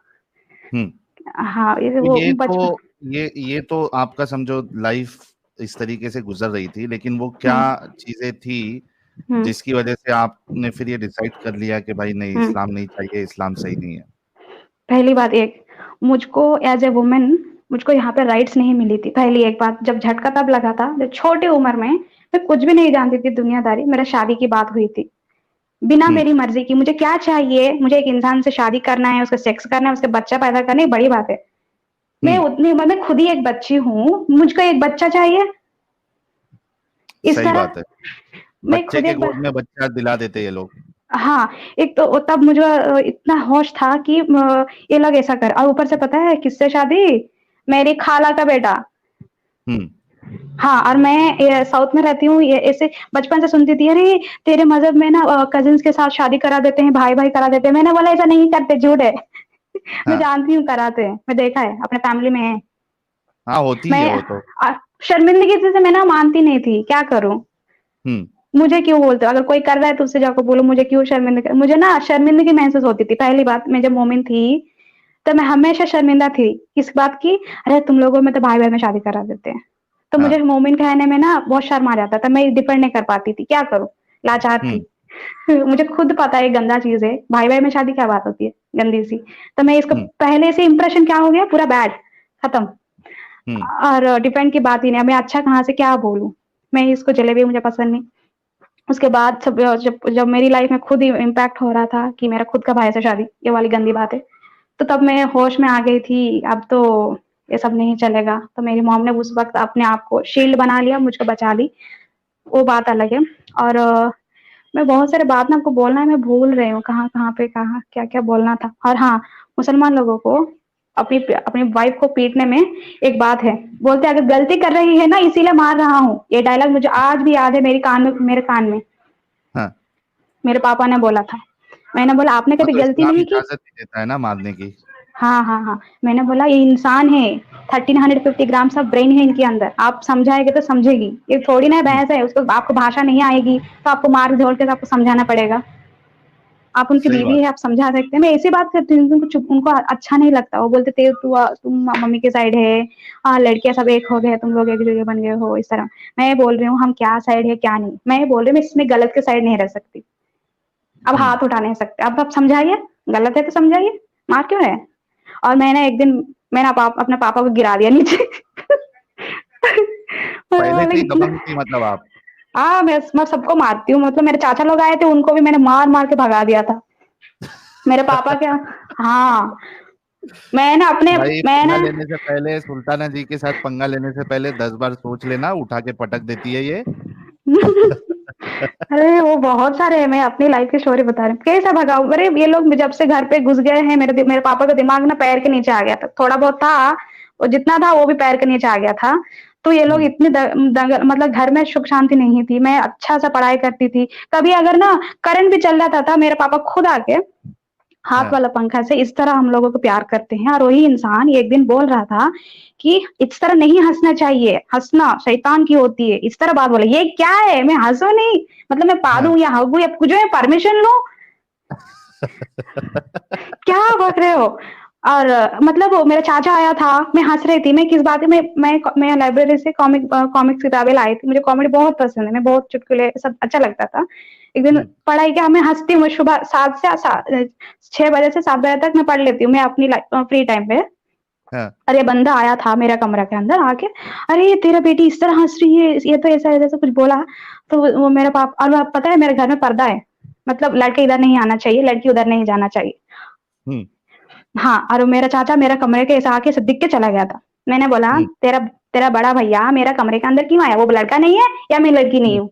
हम्म। हाँ, ये तो वो ये बचपन। तो ये तो आपका समझो लाइफ इस तरीके से गुजर रही थी, लेकिन वो क्या हुँ, चीजें थी हुँ, जिसकी वजह से आपने फिर ये डिसाइड कर लिया कि भाई नहीं, हुँ। इस्लाम नहीं चाहिए, इस्लाम सही नहीं है? पहली बात एक, मुझको एज़ ए वुमन मुझको यहाँ पे राइट्स नहीं मिली थी, पहली एक बात। जब झटका तब लगा था, जब छोटी उम्र में, मैं कुछ भी नहीं जानती थी दुनियादारी, मेरा शादी की बात हुई थी। बिना हम्म। मेरी मर्ज़ी की, मुझे क्या चाहिए, मुझे एक इंसान से शादी करना है, उसका सेक्स करना है, उसके बच्चा पैदा करना है, ये बड़ी बात है। मैं हम्म। उतनी उम्र में खुद ही एक बच्ची हूँ, मुझको एक बच्चा चाहिए, इस सही तरह बात है। मैं बच्चे खुद के एक ब गोद में बच्चा दिला देते ये लोग। हाँ, एक तो तब मुझे इतना होश था कि ये लोग ऐसा कर, और ऊपर से पता है किससे शादी? मेरी खाला का बेटा। हम्म। हाँ, और मैं साउथ में रहती हूँ, ये ऐसे बचपन से सुनती थी, अरे तेरे मज़हब में ना कज़िन्स के साथ शादी करा देते हैं, भाई-भाई करा देते हैं। मैंने बोला ऐसा नहीं करते, झूठ है। मैं हाँ। जानती हूँ कराते हैं, मैं देखा है, अपने फैमिली में है। हाँ, होती ही है मैं वो तो। शर्मिंदगी से मैं ना मानती नहीं थी, क्या करूँ? हम्म। मुझे क्यों बोलते हो? अगर कोई कर रहा है तो उससे जाकर बोलो, मुझे क्यों शर्मिंदा मुझे ना शर्मिंदगी महसूस होती थी। पहली बात, मैं जब मोमिन थी, तो मैं हमेशा शर्मिंदा थी, किस बात की? अरे तुम लोगों में तो भाई-भाई में शादी करा देते हैं। तो मुझे हाँ। मोमिन कहने में ना बहुत शर्म आ जाता था, मैं डिफेंड नहीं कर पाती थी, क्या करूँ? लाचार थी। हम्म। मुझे खुद पता है ये गंदा चीज़ है, भाई-भाई में शादी क्या बात होती है, गंदी-सी। तो मैं इसका हम्म। पहले से इंप्रेशन क्या हो गया, पूरा बैड, खत्म। हम्म। और डिफेंड की बात ही नहीं, अब मैं अच्छा कहाँ से क्या बोलूँ? मैं इसको जलेबी मुझे पसंद नहीं। उसके बाद सब जब जब मेरी लाइफ में खुद ही इम्पैक्ट हो रहा था कि मेरा खुद का भाई से शादी, ये वाली गंदी बात है। तो तब मैं होश में आ गई थी, अब तो ये सब नहीं चलेगा। तो मेरी मॉम ने उस वक़्त अपने आप को शील्ड बना लिया, मुझको बचा ली, वो बात अलग है। और मैं बहुत सारे बात ना आपको बोलना है, मैं भूल रही हूँ कहाँ-कहाँ पे कहाँ क्या-क्या बोलना था। और हाँ, मुसलमान लोगों को अपनी अपनी वाइफ को पीटने में एक बात है, बोलते हैं अगर गलती कर रही है ना इसीलिए मार रहा हूँ। ये डायलॉग मुझे आज भी याद है, मेरे कान में। हाँ। मेरे पापा ने बोला था। मैंने बोला आपने हाँ, कभी तो गलती इस्लाम नहीं की? इजाजत नहीं देता है ना मारने की। हाँ, हाँ, हाँ। मैंने बोला ये इंसान है, 1350 ग्राम्स ऑफ ब्रेन है इनके अंदर। आप समझाएँगे तो समझेगी। ये थोड़ी ना हम्म। भैंस है, उसको आपको भाषा नहीं आएगी, तो आपको मार-झोड़ के आपको समझाना पड़ेगा। आप उनकी सही बीवी बात है, आप समझा सकते हैं। मैं ऐसी बात करती हूँ, उनको चुप उनको अच्छा नहीं लगता। वो बोलते थे तुम मम्मी के साइड है, लड़कियाँ सब एक हो गए, तुम लोग एक जगह बन गए हो, इस तरह। मैं बोल रही हूँ हम क्या साइड है, क्या नहीं। मैं ये बोल रही हूँ मैं इसमें गलत के साइड नहीं रह सकती। अब हम्म। हाथ उठा नहीं सकते। अब आप समझाइए, गलत है तो समझाइए, मार क्यों रहे हैं? और मैंने एक दिन मैंने अपने पापा को गिरा दिया नीचे। मैं पहले से बोली ही दबंग थी मतलब आप? हाँ, मैं सबको मारती हूँ, मतलब मेरे चाचा लोग आए थे, उनको भी मैंने मार-मार के भगा दिया था। मेरे पापा क्या हाँ, भाई, मैं पंगा ना लेने से पहले, सुल्ताना जी के साथ पंगा लेने से पहले 10 बार सोच लेना, उठा के पटक देती है ये। अरे वो बहुत सारे हैं, मैं अपनी लाइफ की स्टोरी बता रही हूँ। कैसे भगाऊँ? अरे ये लोग जब से घर पे घुस गए हैं, मेरे पापा का दिमाग ना पैर के नीचे आ गया था। थोड़ा बहुत था, वो जितना था वो भी पैर के नीचे आ गया था। तो ये लोग हम्म। इतने मतलब घर में सुख शांति नहीं थी। मैं अच्छा सा पढ़ाई करती थी। कभी अगर ना करंट भी चल जाता था, मेरे पापा खुद आके हाथ हाँ। वाला पंखा से इस तरह हम लोगों को प्यार करते हैं। और वही इंसान एक दिन बोल रहा था कि इस तरह नहीं हंसना चाहिए, हंसना शैतान की होती है, इस तरह बात बोले। ये क्या है? मैं हंसू नहीं, मतलब मैं हाँ। पादू या हगू या कुछ मैं परमिशन लूं, क्या बक रहे हो? और मतलब वो मेरा चाचा आया था, मैं हंस रही थी। मैं किस बात में मैं लाइब्रेरी से कॉमिक्स किताबें लाई थी। मुझे कॉमेडी बहुत पसंद है, मैं बहुत चुटकुले सब अच्छा लगता था। एक दिन हम्म, पढ़ाई क्या, मैं हँसती हूँ, सुबह 7 से 6 बजे से 7 बजे तक मैं पढ़ लेती हूँ, मैं अपनी फ्री टाइम पे। हाँ, अरे बंदा आया था मेरा कमरा के अंदर आके, अरे तेरा बेटी इस तरह हंस रही है, ये तो ऐसा ऐसा कुछ बोला। तो वो मेरा पाप, और वो पता है मेरे घर में पर्दा है, मतलब लड़के इधर नहीं आना चाहिए, लड़की उधर नहीं जाना चाहिए। हम्म, हाँ, और मेरा चाचा मेरा कमरे के ऐसा आके दिख के चला गया था। मैंने बोला, हम्म, तेरा तेरा बड़ा भैया मेरा कमरे के अंदर क्यों आया, वो लड़का नहीं है या मैं लड़की नहीं हम्म, हूँ?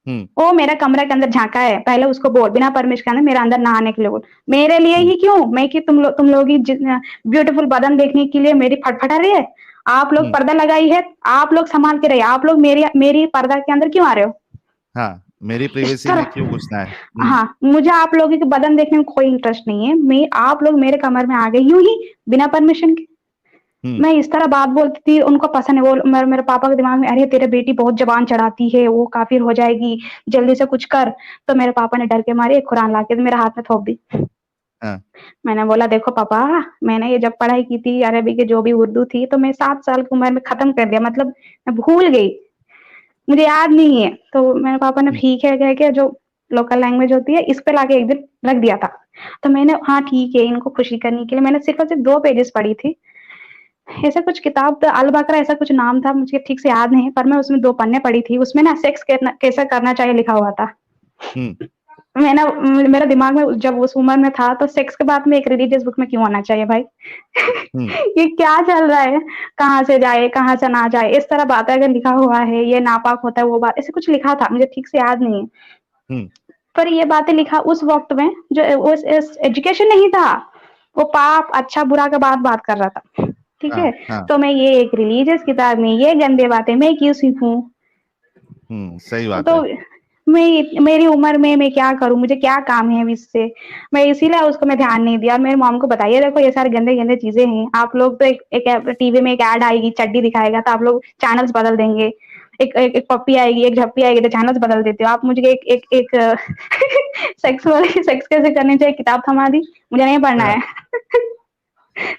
हम्म, वो मेरा कमरे के अंदर झांका है, पहले उसको बोल, बिना परमिशन के मेरे अंदर नहाने के लिए बोल। मेरे लिए हम्म, ही क्यों, मैं कि तुम लोग की ब्यूटीफुल बदन देखने के लिए मेरी फटफटा रही है? आप लोग हम्म, पर्दा लगाई है, आप लोग संभाल के रहिए, आप लोग मेरी मेरी पर्दा के अंदर क्यों आ रहे हो? हाँ, मेरी इस प्रिवेसी में तरह, क्यों घुसना है? हाँ, मुझे आप लोगों के बदन देखने में कोई इंटरेस्ट नहीं है, मैं आप लोग मेरे कमरे में आ गए यूं ही बिना परमिशन के। हम्म, मैं इस तरह बात बोलती थी, उनको पसंद है, वो मेरे पापा के दिमाग में, अरे तेरे बेटी बहुत जबान चढ़ाती है, वो काफिर हो जाएगी, जल्दी से कुछ कर। तो मेरे पापा ने डर के मारे एक कुरान लाके मेरे हाथ में थोप दी। हाँ, मैंने बोला, देखो पापा, मैंने ये जब पढ़ाई की थी अरबी के, जो भी उर्दू थी, तो मैं 7 साल की उम्र में खत्म कर दिया, मतलब मैं भूल गई, मुझे याद नहीं है। तो मेरे पापा ने हम्म, ठीक है कह के, जो लोकल लैंग्वेज होती है, इस पे लाके एक दिन रख दिया था। तो मैंने, हाँ ठीक है, इनको खुशी करने के लिए मैंने सिर्फ और सिर्फ 2 पेजेस पढ़ी थी। ऐसा कुछ किताब था, अल बकरा ऐसा कुछ नाम था, मुझे ठीक से याद नहीं, पर मैं उसमें 2 पन्ने पढ़ी थी, उसमें ना सेक्स कैसे करना चाहिए लिखा हुआ था। हम्म, मैं ना, मेरा दिमाग में जब उस उम्र में था, तो सेक्स के बाद में एक रिलीजियस बुक में क्यों आना चाहिए भाई? हम्म, ये क्या चल रहा है, कहाँ से जाए कहाँ से ना जाए, इस तरह बातें अगर लिखा हुआ है, ये नापाक होता है, वो बात ऐसे कुछ लिखा था, मुझे ठीक से याद नहीं है। हम्म, पर ये बातें लिखा उस वक्त में, जो उस एजुकेशन नहीं था, वो पाप अच्छा बुरा का बात कर रहा था, ठीक हाँ, है। हाँ, तो मैं ये एक रिलीजियस किताब में ये गंदे बातें मैं क्यों सीखूं? सही बात तो है। मेरी उम्र में मैं क्या करूं, मुझे क्या काम है अब इससे? मैं इसीलिए उसको मैं ध्यान नहीं दिया। मेरे मॉम को बताइए, देखो ये सारे गंदे गंदे चीजें हैं, आप लोग तो एक टीवी में एक ऐड आएगी, चड्डी दिखाएगा, तो आप लोग चैनल्स बदल देंगे। एक पप्पी आएगी, एक झप्पी आएगी, तो चैनल्स बदल देते हो आप। मुझे एक सेक्स वाली, सेक्स कैसे करनी चाहिए किताब थमा दी, मुझे नहीं पढ़ना हाँ, है।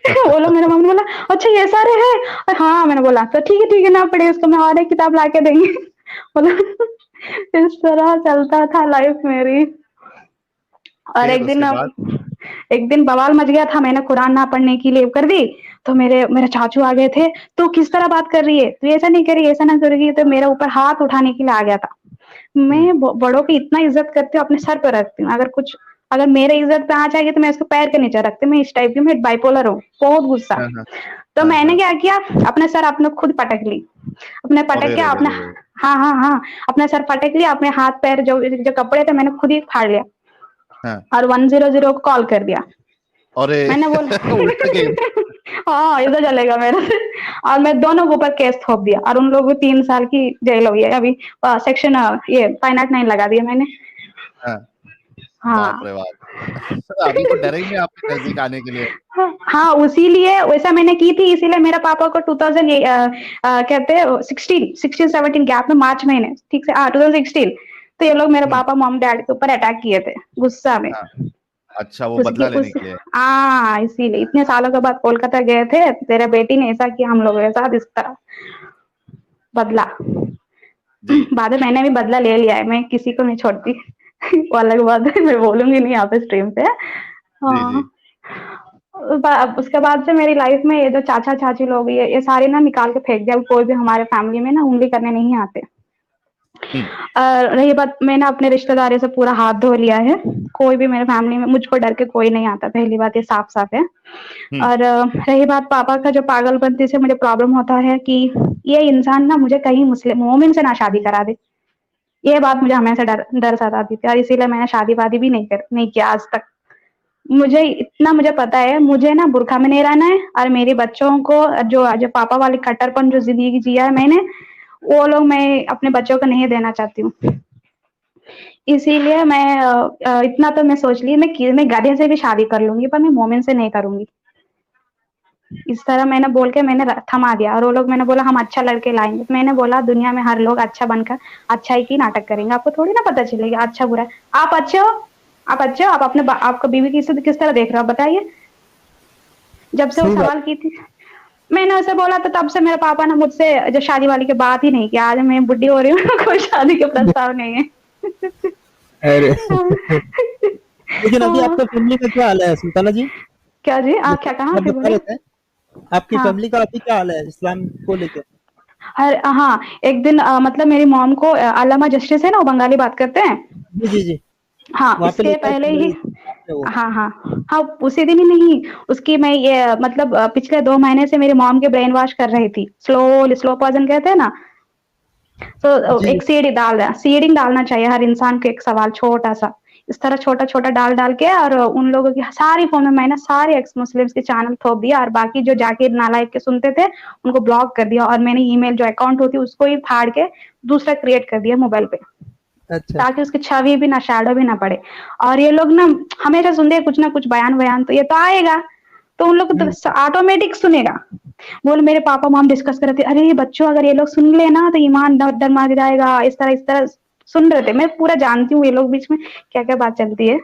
बोलो, मेरे मम्मी ने बोला, अच्छा ये सारे हैं? हाँ, मैंने बोला तो ठीक है ना पढ़े उसको, मैं और एक किताब ला के देंगी। बोला, इस तरह चलता था लाइफ मेरी। और फिर उसके बाद? एक दिन बवाल मच गया था, मैंने कुरान ना पढ़ने की लिए कर दी। तो मेरे मेरे चाचू आ गए थे, तो किस तरह बात कर रही है, तू ऐसा नहीं करी, ऐसा ना करेगी, तो मेरे ऊपर हाथ उठाने के लिए आ गया था। हम्म, मैं बड़ों की इतना इज्जत करती हूँ, अपने सर पे रखती हूँ, अगर मेरे इज्जत पे आ जाएगी तो मैं इसको पैर के नीचे रखती हूँ, मैं इस टाइप की, मैं बाइपोलर हूँ, बहुत गुस्सा। हाँ, हाँ, तो हाँ, मैंने हाँ, क्या किया, अपने सर अपने खुद पटक ली, अपने पटक अरे के रे रे अपने, रे रे। हाँ हाँ हाँ, अपने सर पटक लिया, अपने हाथ पैर जो जो कपड़े थे मैंने खुद ही फाड़ लिया, हाँ, और 100 को कॉल कर दिया। अरे मैंने बोला, उल्टा केस। हाँ इधर चलेगा मेरा। और मैं दोनों के ऊपर केस थोप दिया, और उन लोगों को 3 साल की जेल हुई है अभी। सेक्शन ये 509 लगा दिया मैंने। हाँ, बाप हाँ। रे बाप। अभी तो डरेंगे आपके नजदीक आने के लिए। हाँ, उसीलिए वैसा मैंने की थी, इसीलिए मेरे पापा को 2000 कहते हैं 16-17 गैप में, मार्च महीने, ठीक से 2016, तो ये लोग मेरे हम्म, पापा मॉम डैड के ऊपर अटैक किए थे गुस्सा में। हाँ, अच्छा, वो उसके बदला लेने उस के लिए। हाँ, इसीलिए इतने सालों के बाद कोलकाता गए थे, तेरा बेटी ने ऐसा किया हम लोगों के साथ, इस तरह बदला। जी, बाद में मैंने भी बदला ले लिया है, मैं किसी को नहीं छोड़ती। वो अलग बात है, मैं बोलूंगी नहीं यहाँ पे स्ट्रीम पे। जी, जी। हाँ। उसके बाद से मेरी लाइफ में ये जो चाचा चाची लोग, ये सारे ना निकाल के फेंक दिया, कोई भी हमारे फैमिली में ना उंगली करने नहीं आते। हम्म, रही बात, मैंने अपने रिश्तेदारी से पूरा हाथ धो लिया है, कोई भी मेरे फैमिली में मुझको डर के कोई नहीं आता, पहली बात ये साफ साफ है। हम्म, और रही बात पापा का, जो पागलपंती से मुझे प्रॉब्लम होता है कि ये इंसान ना मुझे कहीं मुस्लिम मोमिन से ना शादी करा दे, ये बात मुझे हमेशा डर डर सताती थी, और इसीलिए मैंने शादी वादी भी नहीं किया आज तक। मुझे पता है, मुझे ना बुरखा में नहीं रहना है, और मेरे बच्चों को जो जो पापा वाली कट्टरपन जो जिंदगी जिया है मैंने, वो लोग मैं अपने बच्चों को नहीं देना चाहती हूँ। इसीलिए मैं इतना तो मैं सोच ली, मैं गधे से भी शादी कर लूंगी, पर मैं मोमिन से नहीं करूंगी। इस तरह मैंने बोल के मैंने थमा दिया, और वो लोग, मैंने बोला हम अच्छा लड़के लाएंगे, मैंने बोला दुनिया में हर लोग अच्छा बनकर अच्छा ही की नाटक करेंगे, आपको थोड़ी ना पता चलेगा अच्छा बुरा। आप अच्छे हो, आप अच्छे हो, आप अपने आपको बीवी किस तरह देख रहे हो बताइए? जब से वो सही बात। सवाल की थी, मैंने उसे बोला, तो तब से मेरे पापा ने मुझसे जो शादी वाली की बात ही नहीं की, आज मैं बुढ़ी हो रही हूँ, कोई शादी के प्रस्ताव नहीं है। अरे लेकिन अभी आपका फैमिली का क्या हाल है सुल्ताना जी? क्या जी? जैसे क्या कहाँ आप से बता बोले? रहे थे, आपकी हाँ। फैमिली का अभी क्या हाल है इस्लाम को लेके? हाँ, एक दिन मतलब मेरी मॉम को अल्लामा जस्टिस है ना, वो बंगाली बात करते हैं। जी, जी, जी। हाँ, वहाँ पे इसके लेकर पहले चल ही रही है वो। हाँ, हाँ। हाँ, उसी दिन ही नहीं, उसकी मैं ये मतलब पिछले 2 महीने से मेरी मॉम के ब्रेन वॉश कर रही थी। स्लो पॉइज़न कहते हैं ना, तो जी, एक सीडिंग डालना चाहिए हर इंसान को, एक सवाल छोटा-सा। इस तरह छोटा-छोटा डाल-डाल के और उन लोगों की सारी फ़ोन में मैंने सारे एक्स मुस्लिम्स के चैनल थोप दिया और बाकी जो जाके नालायक के सुनते थे, उनको ब्लॉक कर दिया और मैंने ईमेल जो अकाउंट होती है उसको ही फाड़ के दूसरा क्रिएट कर दिया मोबाइल पे। अच्छा। ताकि उसकी छवि भी ना, शैडो भी ना पड़े। और ये लोग ना हमेशा सुनते हैं कुछ ना कुछ बयान-वयान, तो ये तो आएगा, तो उन लोग को हुँ, तो ऑटोमेटिक सुनेगा। बोले मेरे पापा मॉम डिस्कस कर रहे थे, अरे बच्चों अगर ये लोग सुन ले ना तो ईमान डगमगा जाएगा, इस तरह सुन रहे थे। मैं पूरा जानती हूँ ये लोग बीच में क्या-क्या बात चलती है।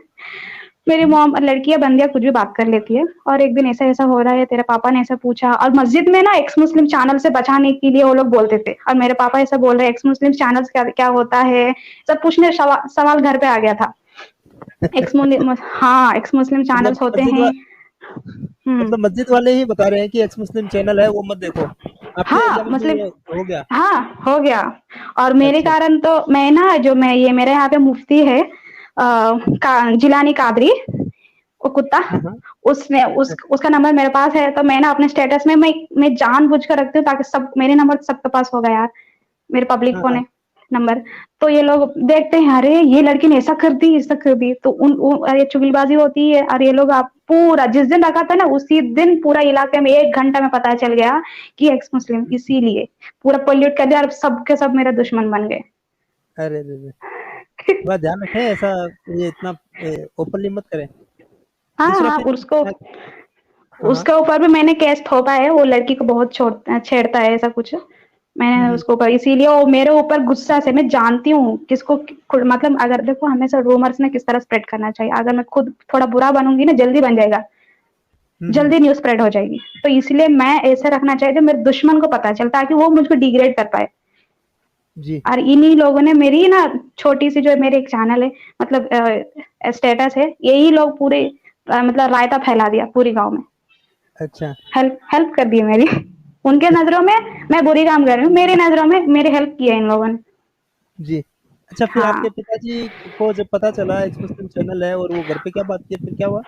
मेरी हुँ, मॉम लड़कियाँ बंदियाँ कुछ भी बात कर लेती है और एक दिन ऐसा-ऐसा हो रहा है, तेरे पापा ने ऐसा पूछा और मस्जिद में ना एक्स मुस्लिम चैनल से बचाने के लिए वो लोग बोलते थे और मेरे पापा ऐसा बोल रहे हैं एक्स मुस्लिम चैनल्स क्या क्या होता है? सब पूछने सवाल घर पे आ गया था। एक्स मुस्लिम मतलब चैनल्स होते मस्जिद हैं। वा हुँ। मतलब मस्जिद वाले ही बता रहे हैं कि एक्स मुस्लिम चैनल है वो मत देखो। आपके एरिया हाँ, में भी ये हो गया? हाँ, हो गया। और मेरे अच्छा। कारण तो मैं ना जो मैं ये मेरे यहाँ पे मुफ्ती है का जिलानी कादरी, वो कुत्ता, हाँ, हाँ। उसने उसका नंबर मेरे पास है, तो मैं ना अपने स्टेटस में मैं जानबूझ कर रखती हूँ ताकि सब मेरे नंबर सबके पास होगा यार, मेरे पब्लिक हाँ, फ़ोन हाँ। है नंबर। तो ये लोग देखते हैं, अरे ये लड़की ने ऐसा कर दी, तो ये चुगलबाज़ी होती है और ये लोग आप पूरा जिस दिन रखा था ना, उसी दिन पूरा इलाके में 1 घंटा में पता चल गया कि एक्स मुस्लिम, इसीलिए पूरा पोल्यूट कर दिया और सब के सब मेरे दुश्मन बन गए। अरे रे रे! थोड़ा ध्यान रखें ऐसा ये इतना ओपनली मत करें। हाँ, दूसरा हाँ, फिर उसको हाँ, हाँ। उसके ऊपर भी मैंने केस थोपा है, वो लड़की को बहुत छेड़ता है ऐसा कुछ। हुँ, मैंने हुँ। उसके ऊपर इसीलिए वो मेरे ऊपर गुस्सा से मैं जानती हूँ किसको मतलब अगर देखो हमेशा रूमर्स ना किस तरह स्प्रेड करना चाहिए। अगर मैं खुद थोड़ा बुरा बनूँगी ना जल्दी बन जाएगा, हुँ, हुँ। जल्दी न्यूज़ स्प्रेड हो जाएगी। तो इसलिए मैं ऐसे रखना चाहिए जो मेरे दुश्मन को पता चले ताकि वो मुझको डिग्रेड कर पाए। जी। और इन्हीं लोगों ने मेरी ना छोटी-सी जो मेरे एक चैनल है मतलब स्टेटस है, यही लोग पूरे मतलब रायता फैला दिया पूरे गाँव में। अच्छा। हेल्प हेल्प कर दी है मेरी। उनके नज़रों में मैं बुरी काम कर रही हूँ, मेरी नज़रों में मेरी हेल्प की है इन लोगों ने। जी। अच्छा फिर हाँ। आपके पिताजी को जब पता चला एक्स मुस्लिम चैनल है और वो घर पे क्या बात की फिर क्या हुआ?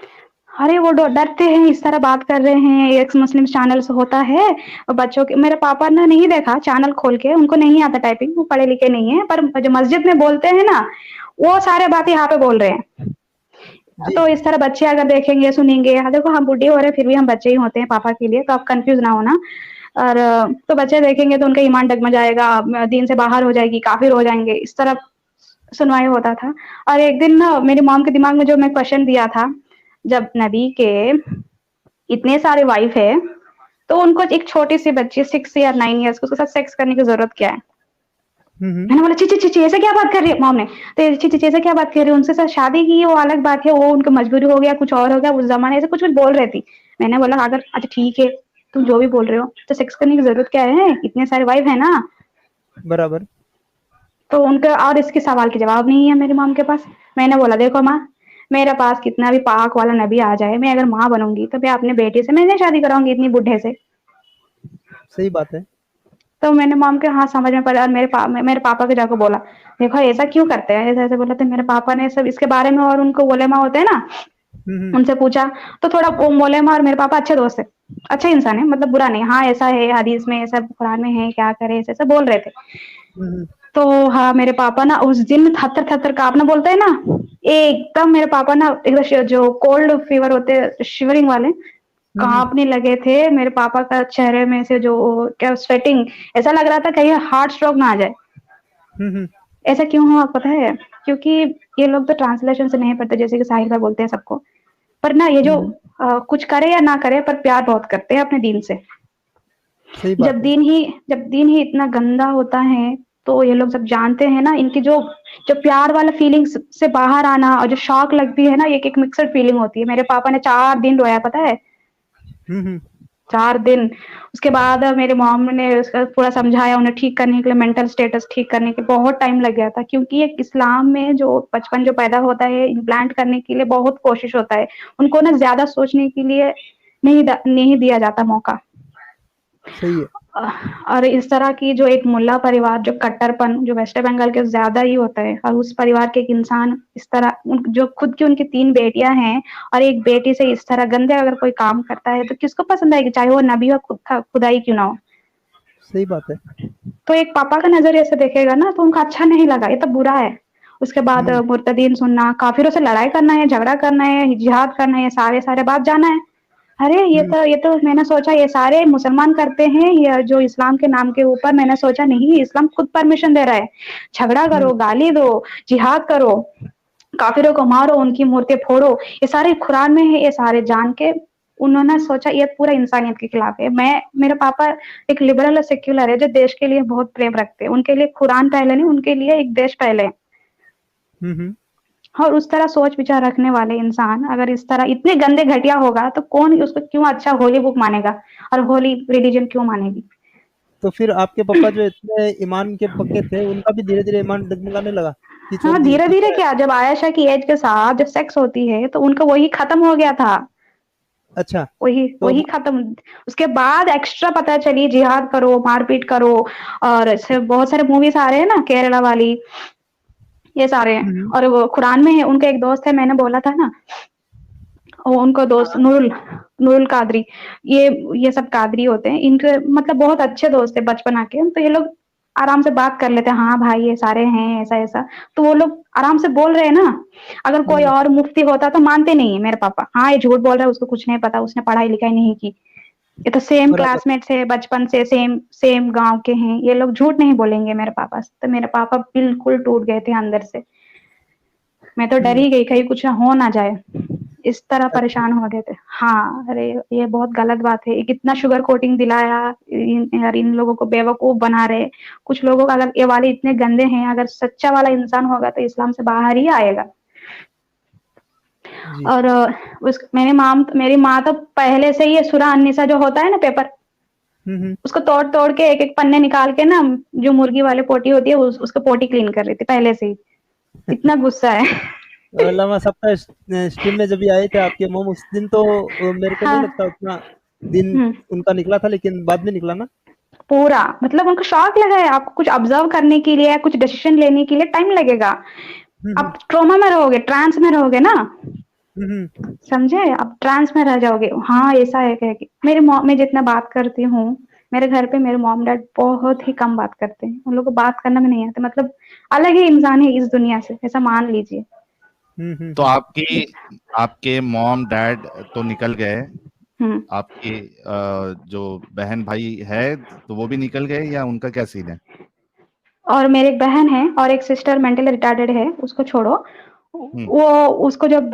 अरे वो डरते हैं, इस तरह बात कर रहे हैं, एक्स मुस्लिम चैनल से होता है और बच्चों के मेरे पापा ने नहीं देखा चैनल खोल के, उनको नहीं आता टाइपिंग, वो पढ़े लिखे नहीं है, पर जो मस्जिद में बोलते हैं ना, वो सारे बातें यहाँ पे बोल रहे हैं। जी। तो इस तरह बच्चे अगर देखेंगे, सुनेंगे, हाँ, देखो हम बुड्ढे हो रहे हैं फिर भी हम बच्चे ही होते हैं पापा के लिए, तो आप कन्फ्यूज़ ना होना। और तो बच्चे देखेंगे तो उनका ईमान डगमगाएगा, दीन से बाहर हो जाएगी, काफ़िर हो जाएँगे, इस तरह सुनवाई होता था। और एक दिन ना मेरी मॉम के दिमाग में जो मैं क्वेश्चन दिया था, जब नबी के इतने सारे वाइफ है, तो उनको एक छोटी-सी बच्ची 6 या 9 इयर्स की उसके साथ सेक्स करने की ज़रूरत क्या है? हुँ, हुँ। मैंने बोला छी, छी, छी, छी ऐसे क्या बात कर रही है मॉम ने? तो ये छी, छी, छी ऐसे क्या बात कर रही है? उनसे साथ शादी की वो अलग बात है, वो उनकी मजबूरी हो गया, कुछ और हो गया, उस ज़माने से कुछ-कुछ बोल रही थी। मैंने बोला अगर अच्छा ठीक है, तुम जो भी बोल रहे हो, तो सेक्स करने की ज़रूरत क्या है? इतने सारे वाइफ है ना। बराबर। तो उनका और इसके सवाल के जवाब नहीं है मेरी मॉम के पास। मैंने बोला देखो माँ, मेरे पास कितना भी पाक वाला नबी आ जाए, मैं अगर माँ बनूँगी तो मैं अपने बेटे से मैं नहीं शादी कराऊँगी इतनी बुड्ढे से। सही बात है। तो मैंने मॉम के हाँ समझ में पड़ा और मेरे पापा को जाकर बोला, देखो ऐसा क्यों करते हैं? ऐसे-ऐसे बोला तो मेरे पापा ने सब इसके बारे में और उनको उलेमा होते हैं ना, हुँ, हुँ। उनसे पूछा, तो थोड़ा वो मौलेमा और मेरे पापा अच्छे दोस्त है, अच्छे इंसान है मतलब बुरा नहीं। हाँ, ऐसा है हदीस में ऐसा कुरान में है, क्या करें? ऐसे-ऐसे बोल रहे थे। हुँ, हुँ। तो हाँ, मेरे पापा ना उस दिन थर-थर काँपना बोलते हैं ना, एकदम मेरे पापा ना एकदम जो कोल्ड फीवर होते हैं शिवरिंग वाले, हुँ, हुँ। काँपने लगे थे। मेरे पापा का चेहरे में से जो क्या स्वेटिंग ऐसा लग रहा था कहीं हार्ट स्ट्रोक ना आ जाए। हुँ, हुँ। ऐसा क्यों हुआ पता है? क्योंकि ये लोग तो ट्रांसलेशन से नहीं पढ़ते जैसे कि साहिल भाई बोलते हैं सबको। पर ना ये हुँ, जो हुँ। कुछ करे या ना करे पर प्यार बहुत करते हैं अपने दीन से। सही बात है। जब दीन ही इतना गंदा होता है, तो ये लोग सब जानते हैं ना इनकी जो जो प्यार वाला फीलिंग्स से बाहर आना और जो शॉक लगती है ना, एक-एक मिक्स्ड फीलिंग होती है। मेरे पापा ने 4 दिन रोया पता है? हुँ, हुँ। 4 दिन। उसके बाद मेरे मॉम ने उसका पूरा समझाया, उन्हें ठीक करने के लिए, मेंटल स्टेटस ठीक करने के बहुत टाइम लग गया था, क्योंकि एक इस्लाम में जो बचपन जो पैदा होता है इम्प्लांट करने के लिए बहुत कोशिश होता है। उनको ना ज़्यादा सोचने के लिए नहीं दिया जाता मौका। सही है। और इस तरह की जो एक मुल्ला परिवार, जो कट्टरपन जो वेस्ट बंगाल के ज़्यादा ही होता है, और उस परिवार के एक इंसान इस तरह जो खुद की उनकी 3 बेटियां हैं और एक बेटी से इस तरह गंदे अगर कोई काम करता है तो किसको पसंद आएगी, चाहे वो नबी हो खुदा ही क्यों ना हो। सही बात है। तो एक पापा का नजरिए से देखेगा ना तो उनको अच्छा नहीं लगा, ये तो बुरा है। उसके बाद मुर्तदीन सुनना, काफिरों से लड़ाई करना है, झगड़ा करना है, जिहाद करना है, सारे बात जाना है। अरे ये तो मैंने सोचा ये सारे मुसलमान करते हैं, ये जो इस्लाम के नाम के ऊपर, मैंने सोचा नहीं, इस्लाम खुद परमिशन दे रहा है, झगड़ा करो, गाली दो, जिहाद करो, काफिरों को मारो, उनकी मूर्तियां फोड़ो, ये सारे कुरान में है। ये सारे जान के उन्होंने सोचा ये पूरा इंसानियत के खिलाफ है। मेरे पापा एक लिबरल और सेक्युलर है, जो देश के लिए बहुत प्रेम रखते हैं, उनके लिए कुरान पहले नहीं, उनके लिए एक देश पहले। और उस तरह सोच विचार रखने वाले इंसान अगर इस तरह इतने गंदे घटिया होगा तो कौन उसको क्यों अच्छा होली बुक मानेगा और होली रिलीजन क्यों मानेगी। तो फिर आपके पापा जो इतने ईमान के पक्के थे, उनका भी धीरे-धीरे ईमान डगमगाने लगा कि छोड़ हाँ, दिए कि धीरे-धीरे क्या, जब आयशा की एज के साथ जब सेक्स होती है तो उनका वही खत्म हो गया था। अच्छा, वही खत्म। उसके बाद एक्स्ट्रा पता चली जिहाद करो, मारपीट करो, और ऐसे बहुत सारे मूवीज आ रहे हैं ना, केरला वाली, ये सारे हैं। और वो कुरान में है, उनका एक दोस्त है, मैंने बोला था ना, उनको दोस्त नूरुल कादरी, ये सब कादरी होते हैं, इनके मतलब बहुत अच्छे दोस्त है बचपना के। तो ये लोग आराम से बात कर लेते हैं, हाँ भाई ये सारे हैं ऐसा ऐसा, तो वो लोग आराम से बोल रहे हैं ना। अगर कोई और मुफ्ती होता तो मानते नहीं है मेरे पापा, हाँ ये झूठ बोल रहा है, उसको कुछ नहीं पता, उसने पढ़ाई लिखाई नहीं की, ये तो सेम क्लासमेट्स है बचपन से, सेम गांव के हैं, ये लोग झूठ नहीं बोलेंगे मेरे पापा। तो मेरे पापा बिल्कुल टूट गए थे अंदर से। मैं तो डर ही गई कहीं कुछ हो ना जाए, इस तरह परेशान हो गए थे। हाँ, अरे ये बहुत गलत बात है, कितना शुगर कोटिंग दिलाया, इन लोगों को बेवकूफ बना रहे। कुछ लोगों का अगर ये वाले इतने गंदे हैं, अगर सच्चा वाला इंसान होगा तो इस्लाम से बाहर ही आएगा। और मेरी माँ तो पहले से ही सूरा अन्निसा जो होता है ना पेपर, उसको तोड़ तोड़ के एक एक पन्ने निकाल के ना, जो मुर्गी वाले पोटी होती है उसको पोटी क्लीन कर रही थी पहले से ही, इतना गुस्सा है। अल्लामा साहब स्ट्रीम में जब भी आए थे आपके मोम, उस दिन तो मेरे को नहीं लगता उतना दिन उनका निकला था, लेकिन बाद में निकला ना पूरा। मतलब उनको शौक लगा है, आपको कुछ ऑब्जर्व करने के लिए, कुछ डिसीजन लेने के लिए टाइम लगेगा। आप ट्रॉमा में रहोगे, ट्रांस में रहोगे ना, समझे, आप ट्रांस में रह जाओगे। हाँ ऐसा है कह के मेरे मॉम, मैं जितना बात करती हूँ मेरे घर पे, मेरे मॉम डैड बहुत ही कम बात करते हैं, उन लोगों को बात करना भी नहीं आता, मतलब अलग ही इंसान है इस दुनिया से, ऐसा मान लीजिए। तो आपके मॉम डैड तो निकल गए, आपके जो बहन भाई है तो वो भी निकल गए या उनका क्या सीन है? और मेरी एक बहन है और एक सिस्टर मेंटली रिटार्डेड है, उसको छोड़ो। वो उसको जब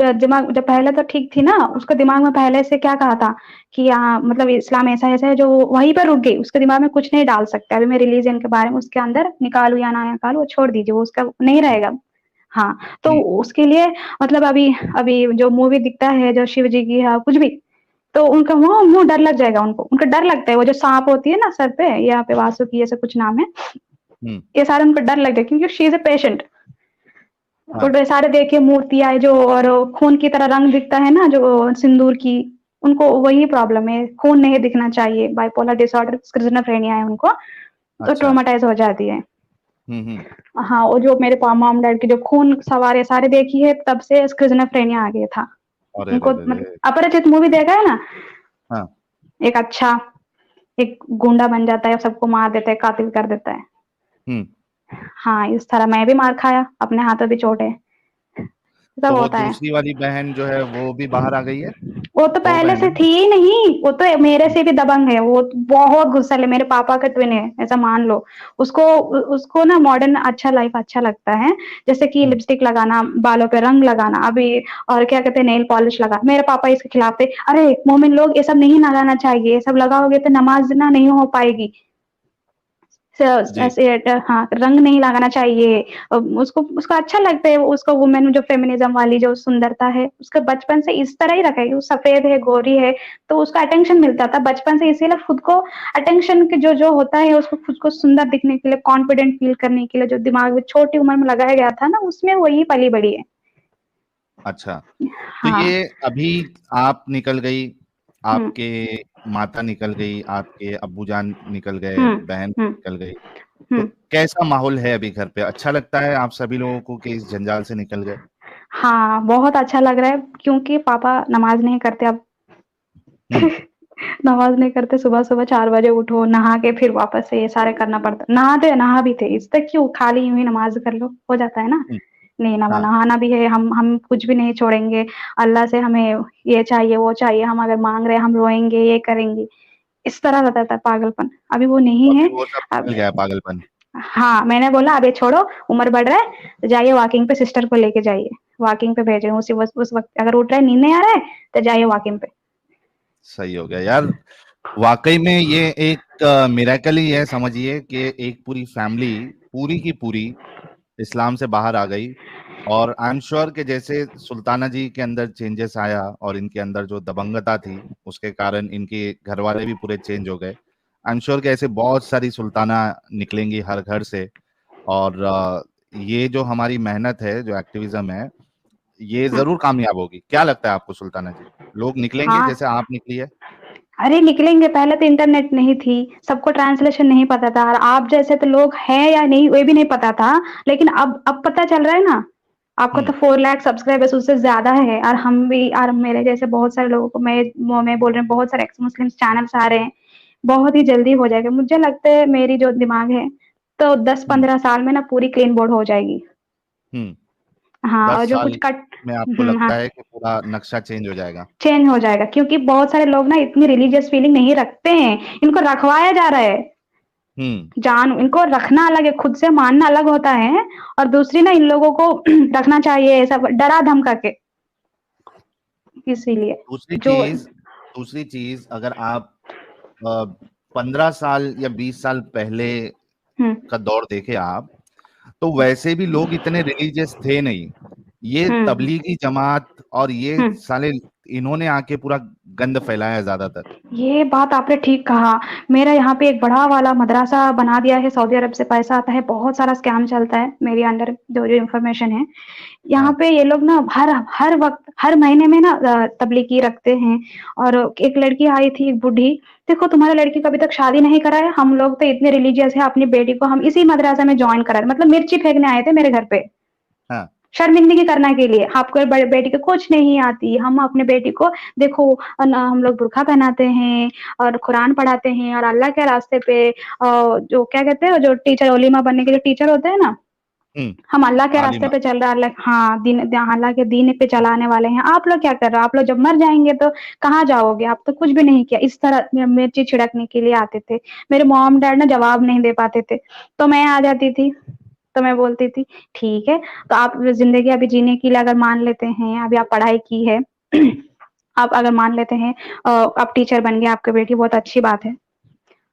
पहले तो ठीक थी ना, उसको दिमाग में पहले से क्या कहा था कि मतलब इस्लाम ऐसा ऐसा है, जो वहीं पर रुक गई, उसके दिमाग में कुछ नहीं डाल सकते अभी मैं रिलीजन के बारे में, उसके अंदर निकालू या ना निकालू वो छोड़ दीजिए, वो उसका नहीं रहेगा। हाँ, तो उसके लिए मतलब अभी जो मूवी दिखता है जो शिव जी की है कुछ भी, तो उनका मुंह डर लग जाएगा, उनका डर लगता है, वो जो सांप होती है ना सर पे, यहाँ पे वासुकी ऐसा कुछ नाम है, ये सारे उनको डर लग जाए, क्योंकि शी इज ए पेशेंट। और सारे देखिए मूर्तियां जो और खून की तरह रंग दिखता है ना, जो सिंदूर की, उनको वही प्रॉब्लम है, खून नहीं दिखना चाहिए, बाइपोलर डिसऑर्डर, स्किज़ोफ्रेनिया है उनको, तो ट्रॉमेटाइज हो जाती है। हाँ, वो जो मेरे मॉम डैड की जो खून सवार है सारे देखी है, तब से स्किज़ोफ्रेनिया आ गया था उनको। मतलब अपरिचित मूवी देखा है ना? हाँ। एक अच्छा एक गुंडा बन जाता है, सबको मार देता है, कातिल कर देता है। हाँ, इस तरह मैं भी मार खाया, अपने हाथों भी चोट है, सब तो वो होता है। दूसरी वाली बहन जो है वो भी बाहर आ गई है? वो तो पहले से थी ही नहीं, वो तो मेरे से भी दबंग है, वो बहुत गुस्सा है, मेरे पापा का ट्विन है ऐसा मान लो। उसको ना मॉडर्न अच्छा लाइफ अच्छा लगता है, जैसे कि लिपस्टिक लगाना, बालों पे रंग लगाना अभी, और क्या कहते हैं नेल पॉलिश लगा। मेरे पापा इसके खिलाफ थे, अरे मोमिन लोग ये सब नहीं लगाना चाहिए, ये सब लगाओगे तो नमाज ना नहीं हो पाएगी। जी। ऐसे हाँ, रंग नहीं लगाना चाहिए। उसको उसको अच्छा लगता है, उसको वुमेन जो फेमिनिज़्म वाली जो सुंदरता है, उसका बचपन से इस तरह ही रखा है कि वो सफ़ेद है, गोरी है, तो उसको अटेंशन मिलता था बचपन से, इसीलिए खुद को अटेंशन के जो होता है, उसको खुद को सुंदर दिखने के लिए, कॉन्फिडेंट फ़ील करने के लिए जो दिमाग में छोटी उम्र में लगाया गया था ना, उसमें वही पली-बड़ी है। अच्छा, तो हाँ। ये अभी आप निकल गई, हुँ, आपके माता निकल गई, आपके अब्बूजान निकल गए, हुँ, बहन हुँ, निकल गई, तो हुँ। कैसा माहौल है अभी घर पे? अच्छा लगता है आप सभी लोगों को कि इस जंजाल से निकल गए? हाँ, बहुत अच्छा लग रहा है क्योंकि पापा नमाज़ नहीं करते अब। हुँ, नमाज़ नहीं करते, सुबह-सुबह 4 बजे उठो, नहा के फिर वापस से ये सारे करना पड़ता है। नहा भी थे, इस तक क्यों खाली यूँ ही नमाज़ कर लो, हो जाता है ना? हुँ, नहीं हाँ, नहाना भी है, हम कुछ भी नहीं छोड़ेंगे, अल्लाह से हमें ये चाहिए, वो चाहिए, हम अगर माँग रहे हैं, हम रोएँगे, ये करेंगे। इस तरह रहता था पागलपन, अभी वो तो नहीं अभी है। वो सब अब निकल गया पागलपन। हाँ, मैंने बोला अब ये छोड़ो, उम्र बढ़ रहा है, तो जाइए वॉकिंग पे सिस्टर को लेके जाइए, वॉकिंग पे भेज रही हूँ उस वक़्त अगर उठ रहा है, नींद नहीं आ रहा है, तो जाइए वॉकिंग पे। सही हो गया यार, वाक़ई में ये एक मिरेकल ही है समझिए कि एक पूरी फैमिली पूरी की पूरी इस्लाम से बाहर आ गई और आई एम श्योर कि जैसे सुल्ताना जी के अंदर चेंजेस आया और इनके अंदर जो दबंगता थी उसके कारण इनके घर वाले भी पूरे चेंज हो गए। आई एम श्योर कि ऐसे बहुत सारी सुल्ताना निकलेंगी हर घर से और ये जो हमारी मेहनत है, जो एक्टिविज्म है, ये हाँ, जरूर कामयाब होगी। क्या लगता है आपको सुल्ताना जी? लोग निकलेंगे हाँ। जैसे आप निकली है? अरे निकलेंगे, पहले तो इंटरनेट नहीं थी, सबको ट्रांसलेशन नहीं पता था और आप जैसे तो लोग हैं या नहीं, ये भी नहीं पता था, लेकिन अब पता चल रहा है ना, आपको तो हम्म 4 लाख सब्सक्राइबर्स उससे ज़्यादा है और हम भी और मेरे जैसे बहुत सारे लोगों को मैं बोल रही हूँ, बहुत सारे एक्स मुस्लिम चैनल्स आ रहे हैं, बहुत ही जल्दी हो जाएगा। मुझे लगता है मेरी जो दिमाग है, तो हम्म 10-15 साल में ना पूरी क्लीन बोर्ड हो जाएगी। हम्म हाँ, और 10 जो कुछ साल कट में आपको हाँ। लगता है कि पूरा नक्शा चेंज हो जाएगा? चेंज हो जाएगा क्योंकि बहुत सारे लोग ना इतनी रिलीजियस फीलिंग नहीं रखते हैं, इनको रखवाया जा रहा है। हम्म जान इनको रखना अलग है, खुद से मानना अलग होता है और दूसरी ना इन लोगों को रखना चाहिए ऐसा डरा धमका के, इसीलिए दूसरी जो चीज दूसरी चीज अगर आप 15 साल या 20 साल पहले हुँ, का दौर देखे आप, तो वैसे भी लोग इतने रिलीजियस थे नहीं। ये हुँ, तबलीगी जमात और ये हुँ। साले इन्होंने आके पूरा गंद फैलाया ज्यादातर। ये बात आपने ठीक कहा। मेरा यहाँ पे एक बड़ा वाला मदरसा बना दिया है, सऊदी अरब से पैसा आता है, बहुत सारा स्कैम चलता है, मेरे अंडर जो इन्फॉर्मेशन है। यहाँ हाँ पे ये लोग ना हर हर वक़्त, हर महीने में ना तब्लीगी रखते हैं और एक लड़की आई थी, एक बूढ़ी, "देखो तुम्हारा लड़की को अभी तक शादी नहीं करा है, हम लोग तो इतने रिलीजियस हैं, अपनी बेटी को हम इसी मदरसा में जॉइन करा रहे हैं।" मतलब मिर्ची फेंकने आए थे मेरे घर पे। हाँ शर्मिंदगी करने के लिए, आपको बड़ी बेटी को कुछ नहीं आती, हम अपने बेटी को देखो ना हम लोग बुर्का पहनाते हैं और कुरान पढ़ाते हैं और अल्लाह के रास्ते पे जो क्या कहते हैं, जो टीचर ओलीमा बनने के जो टीचर होते हैं ना, हम्म हम अल्लाह के रास्ते आलिमा। पे चल रहा है, अल्लाह हाँ, अल्लाह के दीन पे चलाने वाले हैं। आप लोग क्या कर रहे हो? आप लोग जब मर जाएँगे तो कहाँ जाओगे? आप तो कुछ भी नहीं किया। इस तरह मिर्ची छिड़कने के लिए आते थे। मेरे मॉम-डैड ना जवाब नहीं दे पाते थे, तो मैं आ जाती थी। तो मैं बोलती थी, "ठीक है, तो आप ज़िंदगी अभी जीने के लिए अगर मान लेते हैं, अभी आप पढ़ाई की है, आप अगर मान लेते हैं आप टीचर बन गए आपकी बेटी बहुत अच्छी बात है।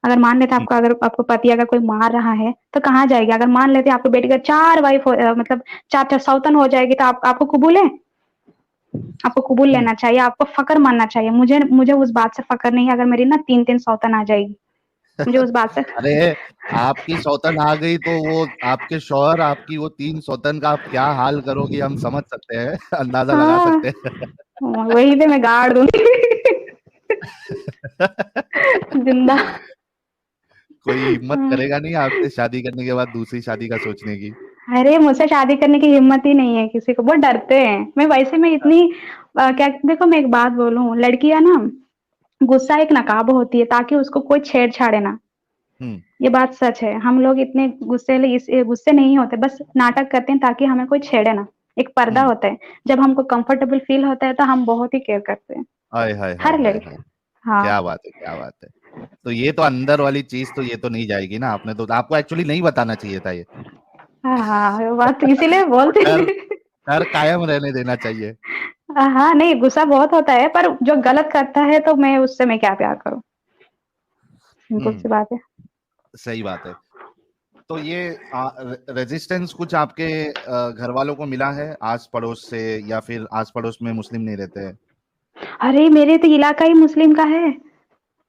अगर मान लेते हैं हम्म, आपका अगर आपको पति अगर कोई मार रहा है, तो कहाँ जाएगी? अगर मान लेते हैं आपकी बेटी का 4 वाइफ मतलब 4-4 सौतन हो जाएगी तो आप आपको कबूल है? आपको कबूल हम्म। लेना चाहिए, आपको फ़क्र मानना चाहिए। मुझे मुझे उस बात से फ़क्र नहीं है अगर मेरी ना 3-3 सौतन आ जाएगी। मुझे उस बात से अरे आपकी सौतन आ गई तो वो आपके शौहर आपकी वो 3 सौतन का आप क्या हाल करोगी हम समझ सकते हैं अंदाजा लगा हाँ, सकते हैं। वहीं पे मैं गाड़ दूँगी। जिंदा। कोई हिम्मत हाँ। करेगा नहीं आपसे शादी करने के बाद दूसरी शादी का सोचने की? अरे मुझसे शादी करने की हिम्मत ही नहीं है किसी को, बहुत डरते हैं। मैं वैसे में इतनी क्या देखो मैं एक बात बोलूँ, लड़कियाँ ना गुस्सा एक नकाब होती है ताकि उसको कोई छेड़-छाड़े ना। हम्म ये बात सच है। हम लोग इतने गुस्से नहीं होते, बस नाटक करते हैं ताकि हमें कोई छेड़े ना। एक पर्दा हम्म होता है। जब हमको कंफर्टेबल फील होता है तो हम बहुत ही केयर करते हैं। हाय हाय हाय हर हाय लड़की हाय। हाँ। क्या बात है, क्या बात है। तो ये तो अंदर वाली चीज तो ये तो नहीं जाएगी ना, आपने तो आपको एक्चुअली नहीं बताना चाहिए था ये। हाँ, हाँ, वो बात इसीलिए बोलते डर हैं। डर कायम रहने देना चाहिए। हाँ, नहीं गुस्सा बहुत होता है पर जो गलत करता है तो मैं उससे मैं क्या प्यार करूँ? सिंपल हम्म सी बात है। सही बात है। तो ये रेजिस्टेंस कुछ आपके घर वालों को मिला है आस पड़ोस से, या फिर आस पड़ोस में मुस्लिम नहीं रहते हैं? अरे मेरे तो इलाका ही मुस्लिम का है,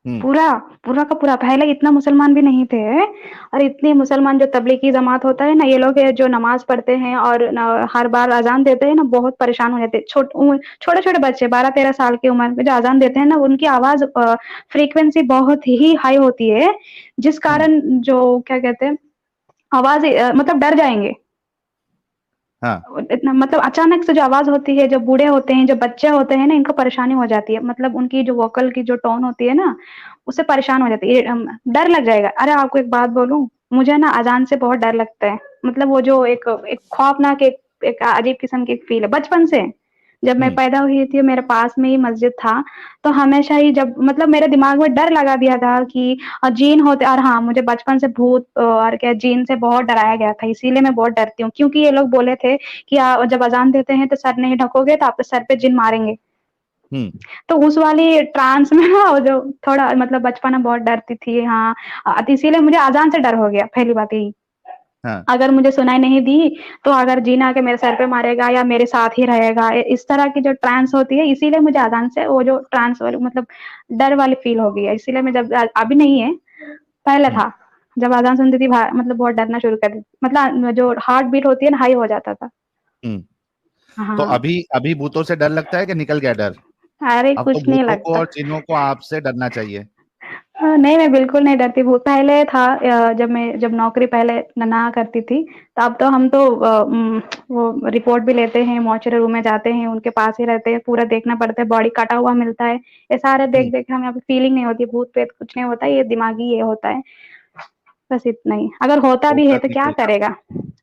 हम्म। पूरा पूरा का पूरा। पहले इतना मुसलमान भी नहीं थे, और इतने मुसलमान जो तबलीगी जमात होता है ना, ये लोग जो नमाज पढ़ते हैं और हर बार अजान देते हैं ना, बहुत परेशान हो जाते हैं। छोटे छोटे बच्चे 12-13 साल की उम्र में जो अजान देते हैं ना, उनकी आवाज फ्रीक्वेंसी बहुत ही हाई होती है, जिस कारण जो क्या कहते हैं आवाज मतलब डर जाएंगे। हाँ। इतना मतलब अचानक से जो आवाज होती है, जो बूढ़े होते हैं, जो बच्चे होते हैं ना, इनको परेशानी हो जाती है। मतलब उनकी जो वोकल की जो टोन होती है ना, उससे परेशान हो जाती है, डर लग जाएगा। अरे आपको एक बात बोलूं, मुझे ना अजान से बहुत डर लगता है। मतलब वो जो एक एक खौफनाक एक अजीब किस्म की फील है बचपन से। जब मैं पैदा हुई थी, मेरे पास में ही मस्जिद था, तो हमेशा ही जब मतलब मेरे दिमाग में डर लगा दिया था कि जीन होते। और हाँ, मुझे बचपन से भूत और क्या जीन से बहुत डराया गया था, इसीलिए मैं बहुत डरती हूँ। क्योंकि ये लोग बोले थे कि जब अजान देते हैं तो सर नहीं ढकोगे तो आपके सर पे जिन मारेंगे। तो उस वाली ट्रांस में ना, वो जो थोड़ा मतलब बचपन में बहुत डरती थी। हाँ, तो इसीलिए मुझे अजान से डर हो गया, पहली बात यही। हाँ। अगर मुझे सुनाई नहीं दी, तो अगर जीन आके मेरे सर पे मारेगा या मेरे साथ ही रहेगा, इस तरह की जो ट्रांस होती है, इसीलिए मुझे अजान से वो जो ट्रांस वाली मतलब डर वाली फील हो गई है। इसीलिए मैं जब अभी नहीं है, पहले था, जब अजान सुनती थी मतलब बहुत डरना शुरू कर दी। मतलब जो हार्ट बीट होती है ना, हाई हो जाता था। तो हाँ। अभी अभी भूतों से डर लगता है कि निकल गया डर? अरे अब तो कुछ नहीं भूतों को लगता। और जिन्हों को आपसे डरना चाहिए। नहीं, मैं बिल्कुल नहीं डरती। भूत पहले था, जब नौकरी पहले ना करती थी, तब तो हम तो वो रिपोर्ट भी लेते हैं, मॉर्चरी रूम में जाते हैं, उनके पास ही रहते हैं, पूरा देखना पड़ता है, बॉडी कटा हुआ मिलता है। ये सारे देख देख के हमें अभी फीलिंग नहीं होती, भूत प्रेत कुछ नहीं होता, ये दिमागी ये होता है। बस इतना ही। अगर होता तो भी है तो करनी क्या चाहिए आपको। करेगा?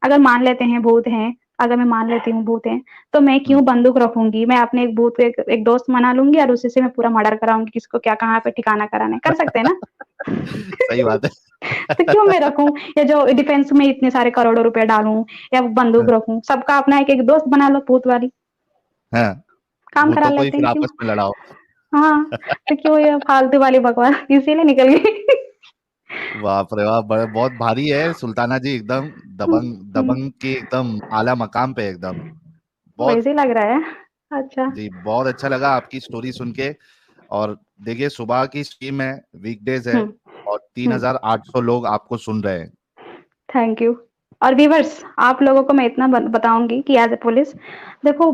अगर मान लेते हैं भूत हैं, अगर मैं मान लेती हूँ भूत हैं, तो मैं क्यों बंदूक रखूंगी? मैं अपने एक भूत एक दोस्त मना लूंगी और उसी से मैं पूरा मर्डर कराऊंगी, किसको क्या कहाँ पे ठिकाना कराना है, कर सकते हैं ना। सही बात है। तो क्यों मैं रखूं, या जो डिफेंस में इतने सारे करोड़ों रुपए डालूं, या बंदूक रखूं? सबका अपना एक दोस्त बना लो भूत वाली, हाँ, काम करा भूतों को ही लेते फिर हैं, क्यों? आपस में लड़ाओ। हाँ, तो क्यों ये फालतू वाली बकवास, इसीलिए निकल गई। बाप रे वाह, बहुत भारी है सुल्ताना जी, एकदम दबंग दबंग की एकदम आला मकाम पे एकदम। बहुत। वैसे ही लग रहा है। अच्छा। जी, बहुत अच्छा लगा आपकी स्टोरी सुन के। और देखिए, सुबह की स्ट्रीम है, वीकडेज है, हम्म। और हम्म। 3,800 लोग आपको सुन रहे हैं। Thank you. और व्यूवर्स, आप लोगों को मैं इतना बताऊंगी कि एज ए पुलिस, देखो,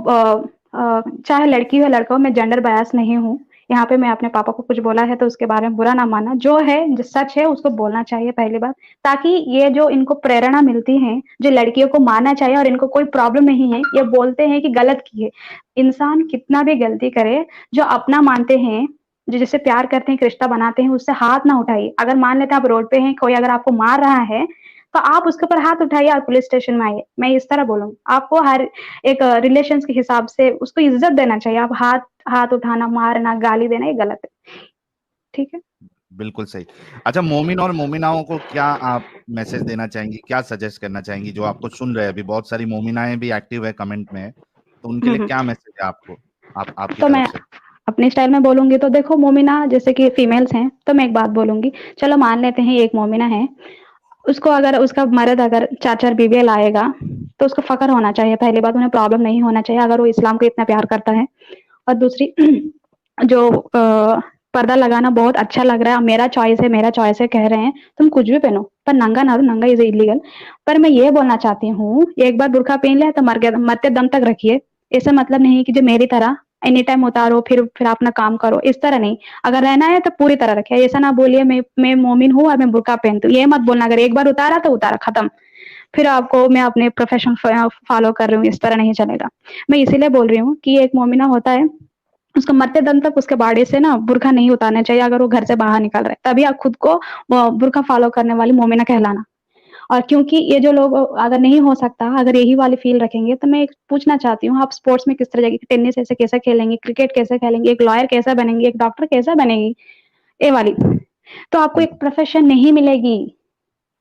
चाहे लड़की हो लड़का हो, मैं जेंडर बायस नहीं हूँ। यहाँ पे मैं अपने पापा को कुछ बोला है तो उसके बारे में बुरा ना मानना, जो है जो सच है उसको बोलना चाहिए पहली बात। ताकि ये जो इनको प्रेरणा मिलती है, जो लड़कियों को मारना चाहिए और इनको कोई प्रॉब्लम नहीं है, ये बोलते हैं कि गलत किए। इंसान कितना भी गलती करे, जो अपना मानते हैं, जो जिससे प्यार करते हैं, एक रिश्ता बनाते हैं, उससे हाथ ना उठाइए। अगर मान लेते हैं आप रोड पे हैं, कोई अगर आपको मार रहा है, तो आप उसके ऊपर हाथ उठाइए और पुलिस स्टेशन में आइए। मैं इस तरह बोलूंगी आपको, हर एक रिलेशन के हिसाब से उसको इज्जत देना चाहिए। आप हाथ हाथ उठाना, मारना, गाली देना, ये गलत है। ठीक है। बिल्कुल सही। अच्छा, मोमिन और मोमिनाओं को क्या आप मैसेज देना चाहेंगी, क्या सजेस्ट करना चाहेंगी, जो आपको सुन रहे हैं अभी? बहुत सारी मोमिनाएं भी एक्टिव है कमेंट में, तो उनके लिए हम्म। क्या मैसेज है आपको, आपकी तो तरफ मैं से? अपने स्टाइल में बोलूंगी तो देखो, मोमिना जैसे कि फीमेल्स हैं, तो मैं एक बात बोलूंगी। चलो मान लेते हैं एक मोमिना है, उसको अगर उसका मर्द अगर 4-4 बीवियां लाएगा, तो उसको फक्र होना चाहिए। पहली बात, उन्हें प्रॉब्लम नहीं होना चाहिए अगर वो इस्लाम को इतना प्यार करता है। और दूसरी, जो पर्दा लगाना बहुत अच्छा लग रहा है, मेरा चॉइस है, मेरा चॉइस है कह रहे हैं, तुम कुछ भी पहनो, पर नंगा ना, नंगा इज इलीगल। पर मैं ये बोलना चाहती हूँ, एक बार बुर्का पहन लिया तो मरते दम तक रखिए। ऐसा मतलब नहीं कि जो मेरी तरह एनी टाइम उतारो, फिर अपना काम करो, इस तरह नहीं। अगर रहना है तो पूरी तरह रखे। ऐसा ना बोलिए मैं मोमिन हूँ और मैं बुर्का पहनती हूँ, ये मत बोलना। अगर एक बार उतारा तो उतारा, खत्म। फिर आपको मैं अपने प्रोफेशन फॉलो कर रही हूँ, इस तरह नहीं चलेगा। मैं इसीलिए बोल रही हूँ कि एक मोमिना होता है, उसको मरते दम तक उसके बाड़ी से ना बुर्का नहीं उतारना चाहिए। अगर वो घर से बाहर निकल रहे, तभी आप खुद को बुर्का फॉलो करने वाली मोमिना कहलाना। और क्योंकि ये जो लोग अगर नहीं हो सकता, अगर यही वाली फील रखेंगे, तो मैं पूछना चाहती हूँ, आप स्पोर्ट्स में किस तरह जाएगी? टेनिस ऐसे कैसे खेलेंगे, क्रिकेट कैसे खेलेंगे, एक लॉयर कैसा बनेंगे, एक डॉक्टर कैसा बनेगी, ये वाली। तो आपको एक प्रोफेशन नहीं मिलेगी।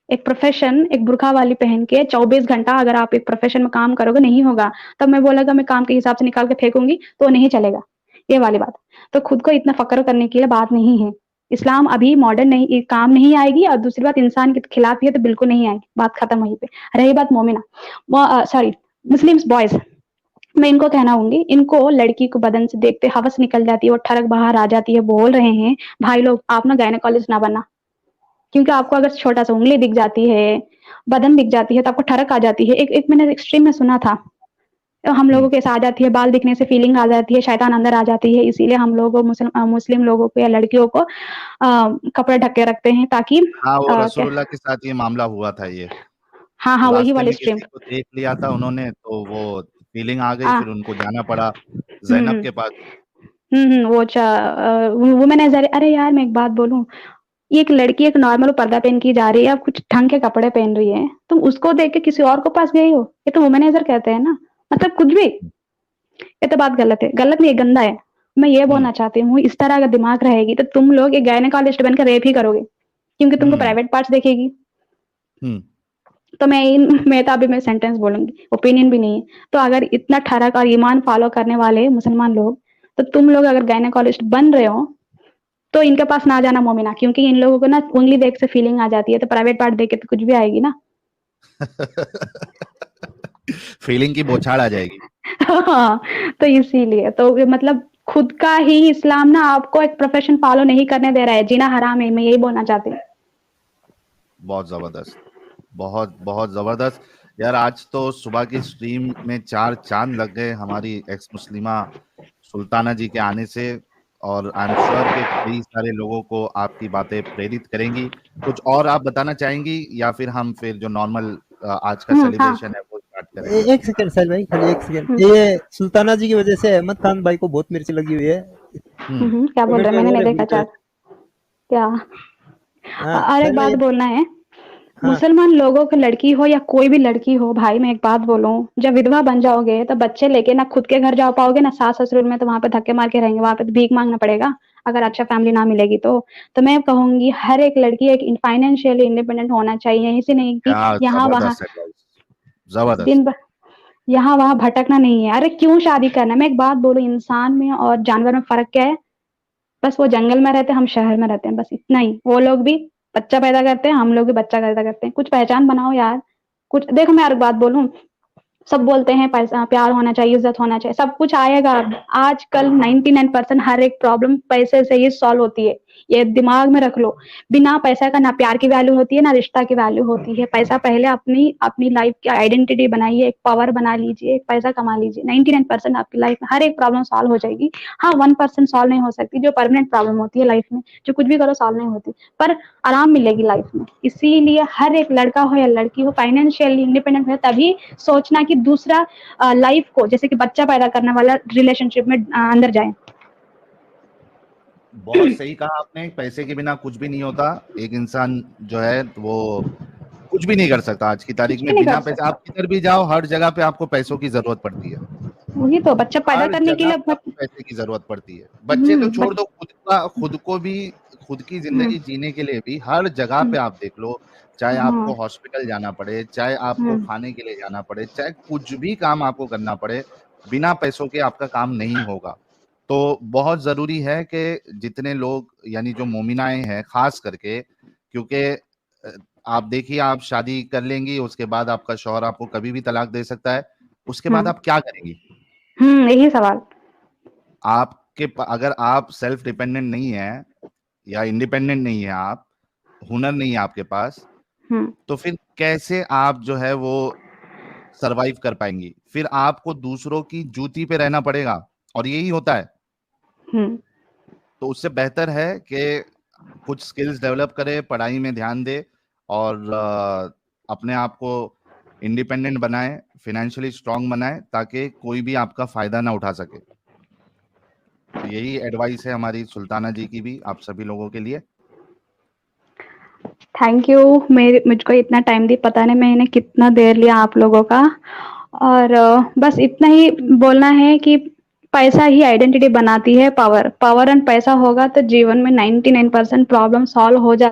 एक प्रोफेशन एक बुर्का वाली पहन के 24 घंटा अगर आप एक प्रोफेशन में काम करोगे, नहीं होगा। तब मैं बोलेगा मैं काम के हिसाब से निकाल के फेंकूंगी, तो नहीं चलेगा, ये वाली बात। तो खुद को इतना फक्र करने के लिए बात नहीं है। इस्लाम अभी मॉडर्न नहीं काम नहीं आएगी, और दूसरी बात इंसान के खिलाफ ही है तो बिल्कुल नहीं आएगी, बात खत्म वहीं पे। रही बात मोमिना, सॉरी मुस्लिम्स बॉयज, मैं इनको कहना होंगी, इनको लड़की को बदन से देखते हवस निकल जाती है, वो ठरक बाहर आ जाती है, बोल रहे हैं भाई लोग आप ना गायनेकोलॉजिस्ट ना बनना, क्योंकि आपको अगर छोटा सा उंगली दिख जाती है, बदन दिख जाती है तो आपको ठरक आ जाती है। एक मैंने एक्सट्रीम में सुना था, हम लोगों के आ जाती है, बाल दिखने से फीलिंग आ जाती है, शैतान अंदर आ जाती है, इसीलिए हम लोगों मुस्लिम लोगों को या लड़कियों को कपड़े ढक के रखते हैं ताकि हाँ, वो रसूलुल्लाह के साथ ये मामला हुआ था ये। हाँ वही रास्ते वाले में स्ट्रीम। किसी को देख लिया था उन्होंने, तो वो फीलिंग आ गई, फिर उनको जाना पड़ा ज़ैनब के पास। वुमेनाइजर, अरे यार मैं एक बात बोलूं, ये एक लड़की एक नॉर्मल पर्दा पहन की जा रही है, अब कुछ ढंग के कपड़े पहन रही है, तुम उसको देख के किसी और को पास गई हो, ये तो वुमेनाइजर कहते हैं ना, मतलब कुछ भी, ये तो बात गलत है, गलत नहीं गंदा है। मैं ये बोलना चाहती हूँ, इस तरह का दिमाग रहेगी तो तुम लोग एक गायनेकोलॉजिस्ट बनकर रेप ही करोगे, क्योंकि तुमको प्राइवेट पार्ट्स देखेगी। तो मैं तो अभी मैं सेंटेंस बोलूंगी, ओपिनियन भी नहीं है। तो अगर इतना ठरक और ईमान फॉलो करने वाले मुसलमान लोग, तो तुम लोग अगर गायनेकोलॉजिस्ट बन रहे हो तो इनके पास ना जाना मोमिना, क्योंकि इन लोगों को ना उंगली देख से फीलिंग आ जाती है, तो प्राइवेट पार्ट देख के तो कुछ भी आएगी ना। फीलिंग की बौछार आ जाएगी। हाँ, तो इसीलिए तो मतलब खुद का ही इस्लाम ना आपको एक प्रोफेशन फॉलो नहीं करने दे रहा है, जीना हराम है, मैं यही बोलना चाहती हूँ। बहुत जबरदस्त, बहुत बहुत जबरदस्त यार। आज तो सुबह की स्ट्रीम में 4 चांद लग गए हमारी एक्स मुस्लिमा सुल्ताना जी के आने से, और आई एम श्योर कि कई सारे लोगों को आपकी बातें प्रेरित करेंगी। कुछ और आप बताना चाहेंगी या फिर हम फिर जो नॉर्मल आज का सेलिब्रेशन है वो स्टार्ट करें? एक सेकंड साहिल भाई, खाली एक सेकंड। ये सुल्ताना जी की वजह से अहमद खान भाई को बहुत मिर्ची लगी हुई है। क्या बोल रहे हैं, मैंने नहीं देखा चैट क्या। और एक बात बोलना है, मुसलमान लोगों की लड़की हो या कोई भी लड़की हो भाई, मैं एक बात बोलूं, जब विधवा बन जाओगे तो बच्चे लेके ना खुद के घर जा पाओगे ना सास ससुर में, तो वहां पे धक्के मार के रहेंगे, वहां पे तो भीख मांगना पड़ेगा अगर अच्छा फैमिली ना मिलेगी तो मैं कहूंगी हर एक लड़की एक फाइनेंशियली इंडिपेंडेंट होना चाहिए, इसी नहीं कि यहाँ वहाँ दिन भर यहाँ वहाँ भटकना नहीं है। अरे क्यों शादी करना, मैं एक बात बोलूं, इंसान में और जानवर में फर्क क्या है, बस वो जंगल में रहते हैं, हम शहर में रहते हैं, बस इतना ही। वो लोग भी बच्चा पैदा करते हैं, हम लोग भी बच्चा पैदा करते हैं, कुछ पहचान बनाओ यार। कुछ देखो, मैं एक बात बोलूं, सब बोलते हैं पैसा प्यार होना चाहिए, इज्जत होना चाहिए, सब कुछ आएगा। आजकल 99% हर एक प्रॉब्लम पैसे से ही सॉल्व होती है, ये दिमाग में रख लो। बिना पैसा का ना प्यार की वैल्यू होती है ना रिश्ता की वैल्यू होती है। पैसा पहले अपनी अपनी लाइफ की आइडेंटिटी बनाइए, एक पावर बना लीजिए, एक पैसा कमा लीजिए, 99% आपकी लाइफ में हर एक प्रॉब्लम सॉल्व हो जाएगी। हाँ 1% सॉल्व नहीं हो सकती, जो परमानेंट प्रॉब्लम होती है लाइफ में, जो कुछ भी करो सॉल्व नहीं होती, पर आराम मिलेगी लाइफ में। इसीलिए हर एक लड़का हो या लड़की हो फाइनेंशियली इंडिपेंडेंट हो, तभी सोचना कि दूसरा लाइफ को जैसे कि बच्चा पैदा करने वाला रिलेशनशिप में अंदर जाए। बहुत सही कहा आपने, पैसे के बिना कुछ भी नहीं होता। एक इंसान जो है वो कुछ भी नहीं कर सकता आज की तारीख में बिना पैसे। आप किधर भी जाओ हर जगह पे आपको पैसों की जरूरत पड़ती है। वही तो, बच्चा पैदा करने के लिए पैसे की जरूरत पड़ती है। बच्चे तो छोड़ दो, खुद को भी, खुद की जिंदगी जीने के लिए भी हर जगह पे आप देख लो, चाहे आपको हॉस्पिटल जाना पड़े, चाहे आपको खाने के लिए जाना पड़े, चाहे कुछ भी काम आपको करना पड़े, बिना पैसों के आपका काम नहीं होगा। तो बहुत जरूरी है कि जितने लोग यानी जो मोमिनाएं हैं खास करके, क्योंकि आप देखिए आप शादी कर लेंगी, उसके बाद आपका शौहर आपको कभी भी तलाक दे सकता है, उसके बाद आप क्या करेंगी? यही सवाल। आपके अगर आप सेल्फ डिपेंडेंट नहीं है या इंडिपेंडेंट नहीं है, आप हुनर नहीं है आपके पास, तो फिर कैसे आप जो है वो सरवाइव कर पाएंगी? फिर आपको दूसरों की जूती पे रहना पड़ेगा, और यही होता है। तो उससे बेहतर है कि कुछ स्किल्स डेवलप करे, पढ़ाई में ध्यान दे, और अपने आप को इंडिपेंडेंट बनाए, फाइनेंशियली स्ट्रांग बनाए, ताकि कोई भी आपका फायदा ना उठा सके। तो यही एडवाइस है हमारी सुल्ताना जी की भी आप सभी लोगों के लिए। थैंक यू, मुझको इतना टाइम दी, पता नहीं मैंने कितना देर लिया आप लोगों का। और बस इतना ही बोलना है कि पैसा ही आइडेंटिटी बनाती है, पावर एंड पैसा होगा तो जीवन में 99% प्रॉब्लम सॉल्व हो जाती है।